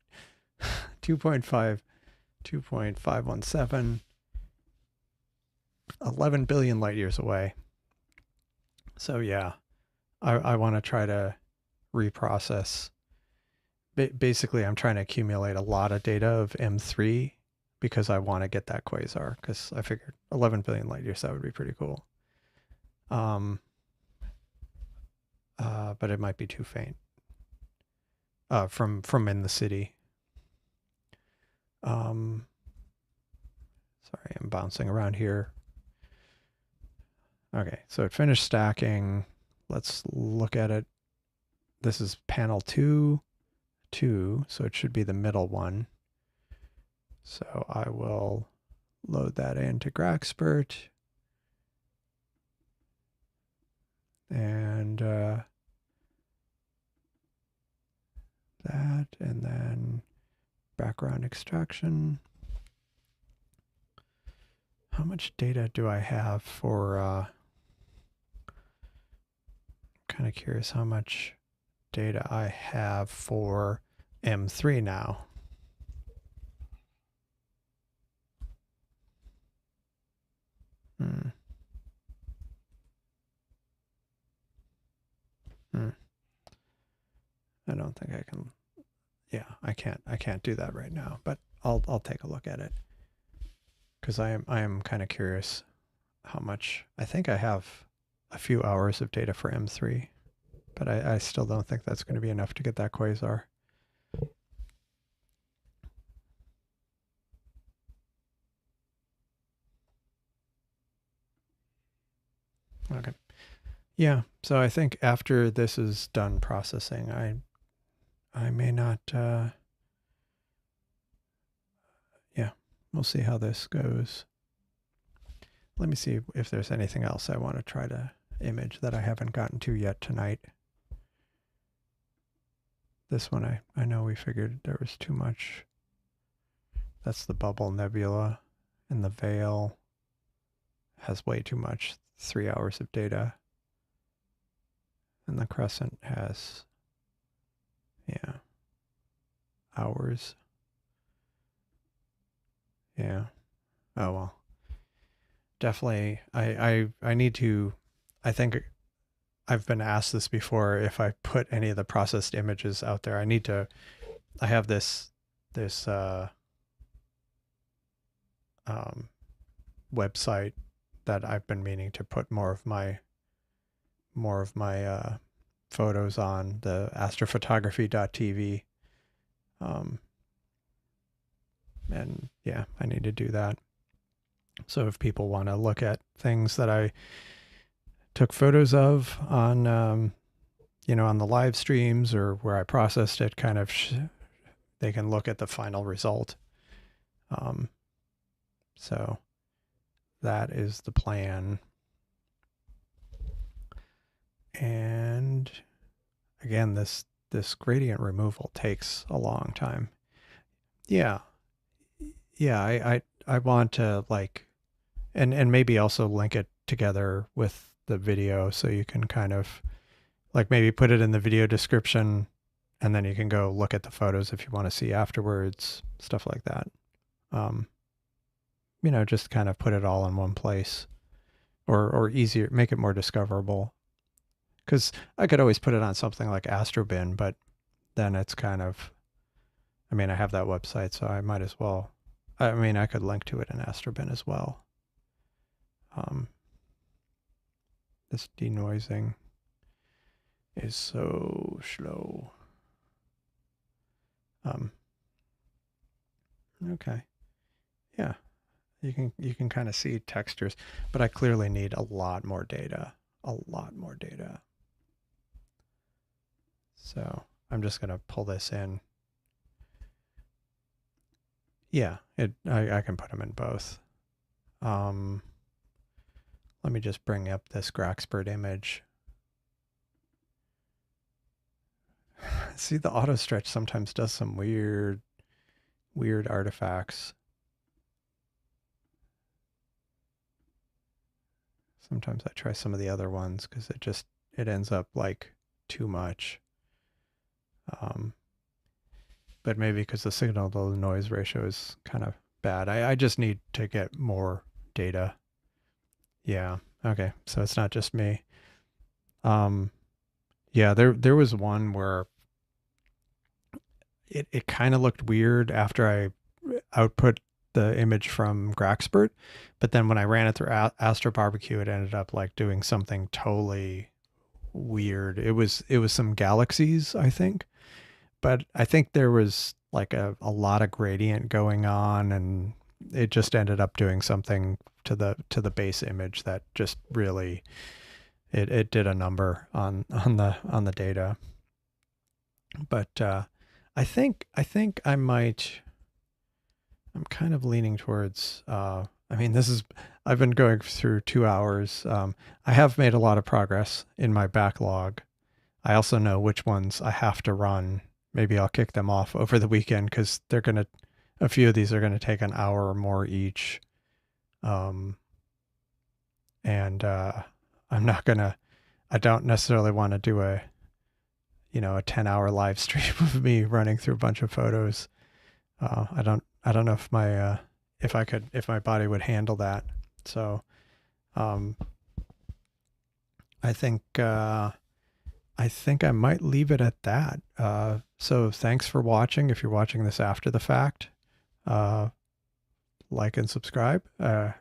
2.517, 11 billion light years away. So yeah, I want to try to reprocess. Basically, I'm trying to accumulate a lot of data of M3 because I want to get that quasar, because I figured 11 billion light years, that would be pretty cool. But it might be too faint. From in the city. Sorry, I'm bouncing around here. Okay, so it finished stacking. Let's look at it. This is panel 2, so it should be the middle one. So I will load that into GraXpert. And that, and then background extraction. How much data do I have for, I'm kind of curious how much data I have for M3 now. I don't think I can. Yeah, I can't do that right now, but I'll take a look at it, because I am kind of curious how much. I think I have a few hours of data for M3, but I still don't think that's going to be enough to get that quasar. Okay. Yeah, so I think after this is done processing, I may not, yeah, we'll see how this goes. Let me see if there's anything else I want to try to image that I haven't gotten to yet tonight. This one, I know we figured there was too much. That's the bubble nebula, and the veil has way too much, 3 hours of data. And the crescent has, yeah, hours. Yeah. Oh, well. Definitely, I need to, I think I've been asked this before, if I put any of the processed images out there. I have this website that I've been meaning to put more of my photos on, the astrophotography.tv. And yeah, I need to do that. So if people want to look at things that I took photos of on, on the live streams, or where I processed it, kind of, they can look at the final result. So that is the plan. And again, this gradient removal takes a long time. Yeah. yeah, I want to like, and maybe also link it together with the video so you can kind of like maybe put it in the video description and then you can go look at the photos if you want to see afterwards, stuff like that. Um, just kind of put it all in one place or easier, make it more discoverable. Because I could always put it on something like Astrobin, but then it's kind of, I mean, I have that website, so I might as well. I mean, I could link to it in Astrobin as well. This denoising is so slow. Okay. Yeah. You can kind of see textures, but I clearly need a lot more data. A lot more data. So I'm just going to pull this in. Yeah, I can put them in both. Let me just bring up this GraXpert image. See, the auto stretch sometimes does some weird artifacts. Sometimes I try some of the other ones because it ends up like too much. But maybe because the signal to noise ratio is kind of bad. I just need to get more data. Yeah. Okay. So it's not just me. Yeah, there was one where it kind of looked weird after I output the image from GraXpert, but then when I ran it through Astro Barbecue, it ended up like doing something totally weird. It was some galaxies, I think, but I think there was like a lot of gradient going on, and it just ended up doing something to the base image that just really it did a number on the data. But I think I might. I'm kind of leaning towards. I mean, I've been going through 2 hours. I have made a lot of progress in my backlog. I also know which ones I have to run. Maybe I'll kick them off over the weekend because a few of these are gonna take an hour or more each. And I don't necessarily want to do a 10-hour live stream of me running through a bunch of photos. I don't know if my body would handle that. So, I think I might leave it at that. So thanks for watching. If you're watching this after the fact, like and subscribe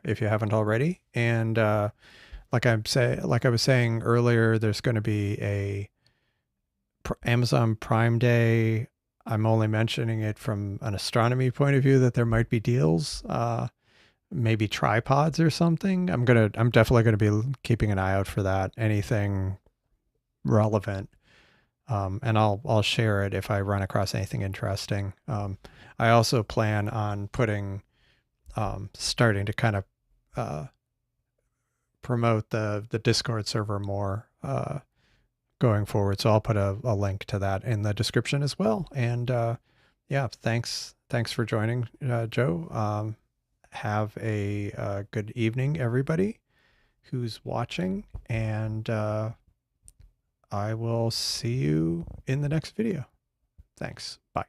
if you haven't already. And like I was saying earlier, there's going to be a Amazon Prime Day. I'm only mentioning it from an astronomy point of view that there might be deals, maybe tripods or something. I'm definitely gonna be keeping an eye out for that. Anything relevant, and I'll share it if I run across anything interesting. I also plan on starting to kind of promote the Discord server more going forward. So I'll put a link to that in the description as well. And yeah, thanks for joining, Joe. Have a good evening, everybody who's watching, and I will see you in the next video. Thanks. Bye.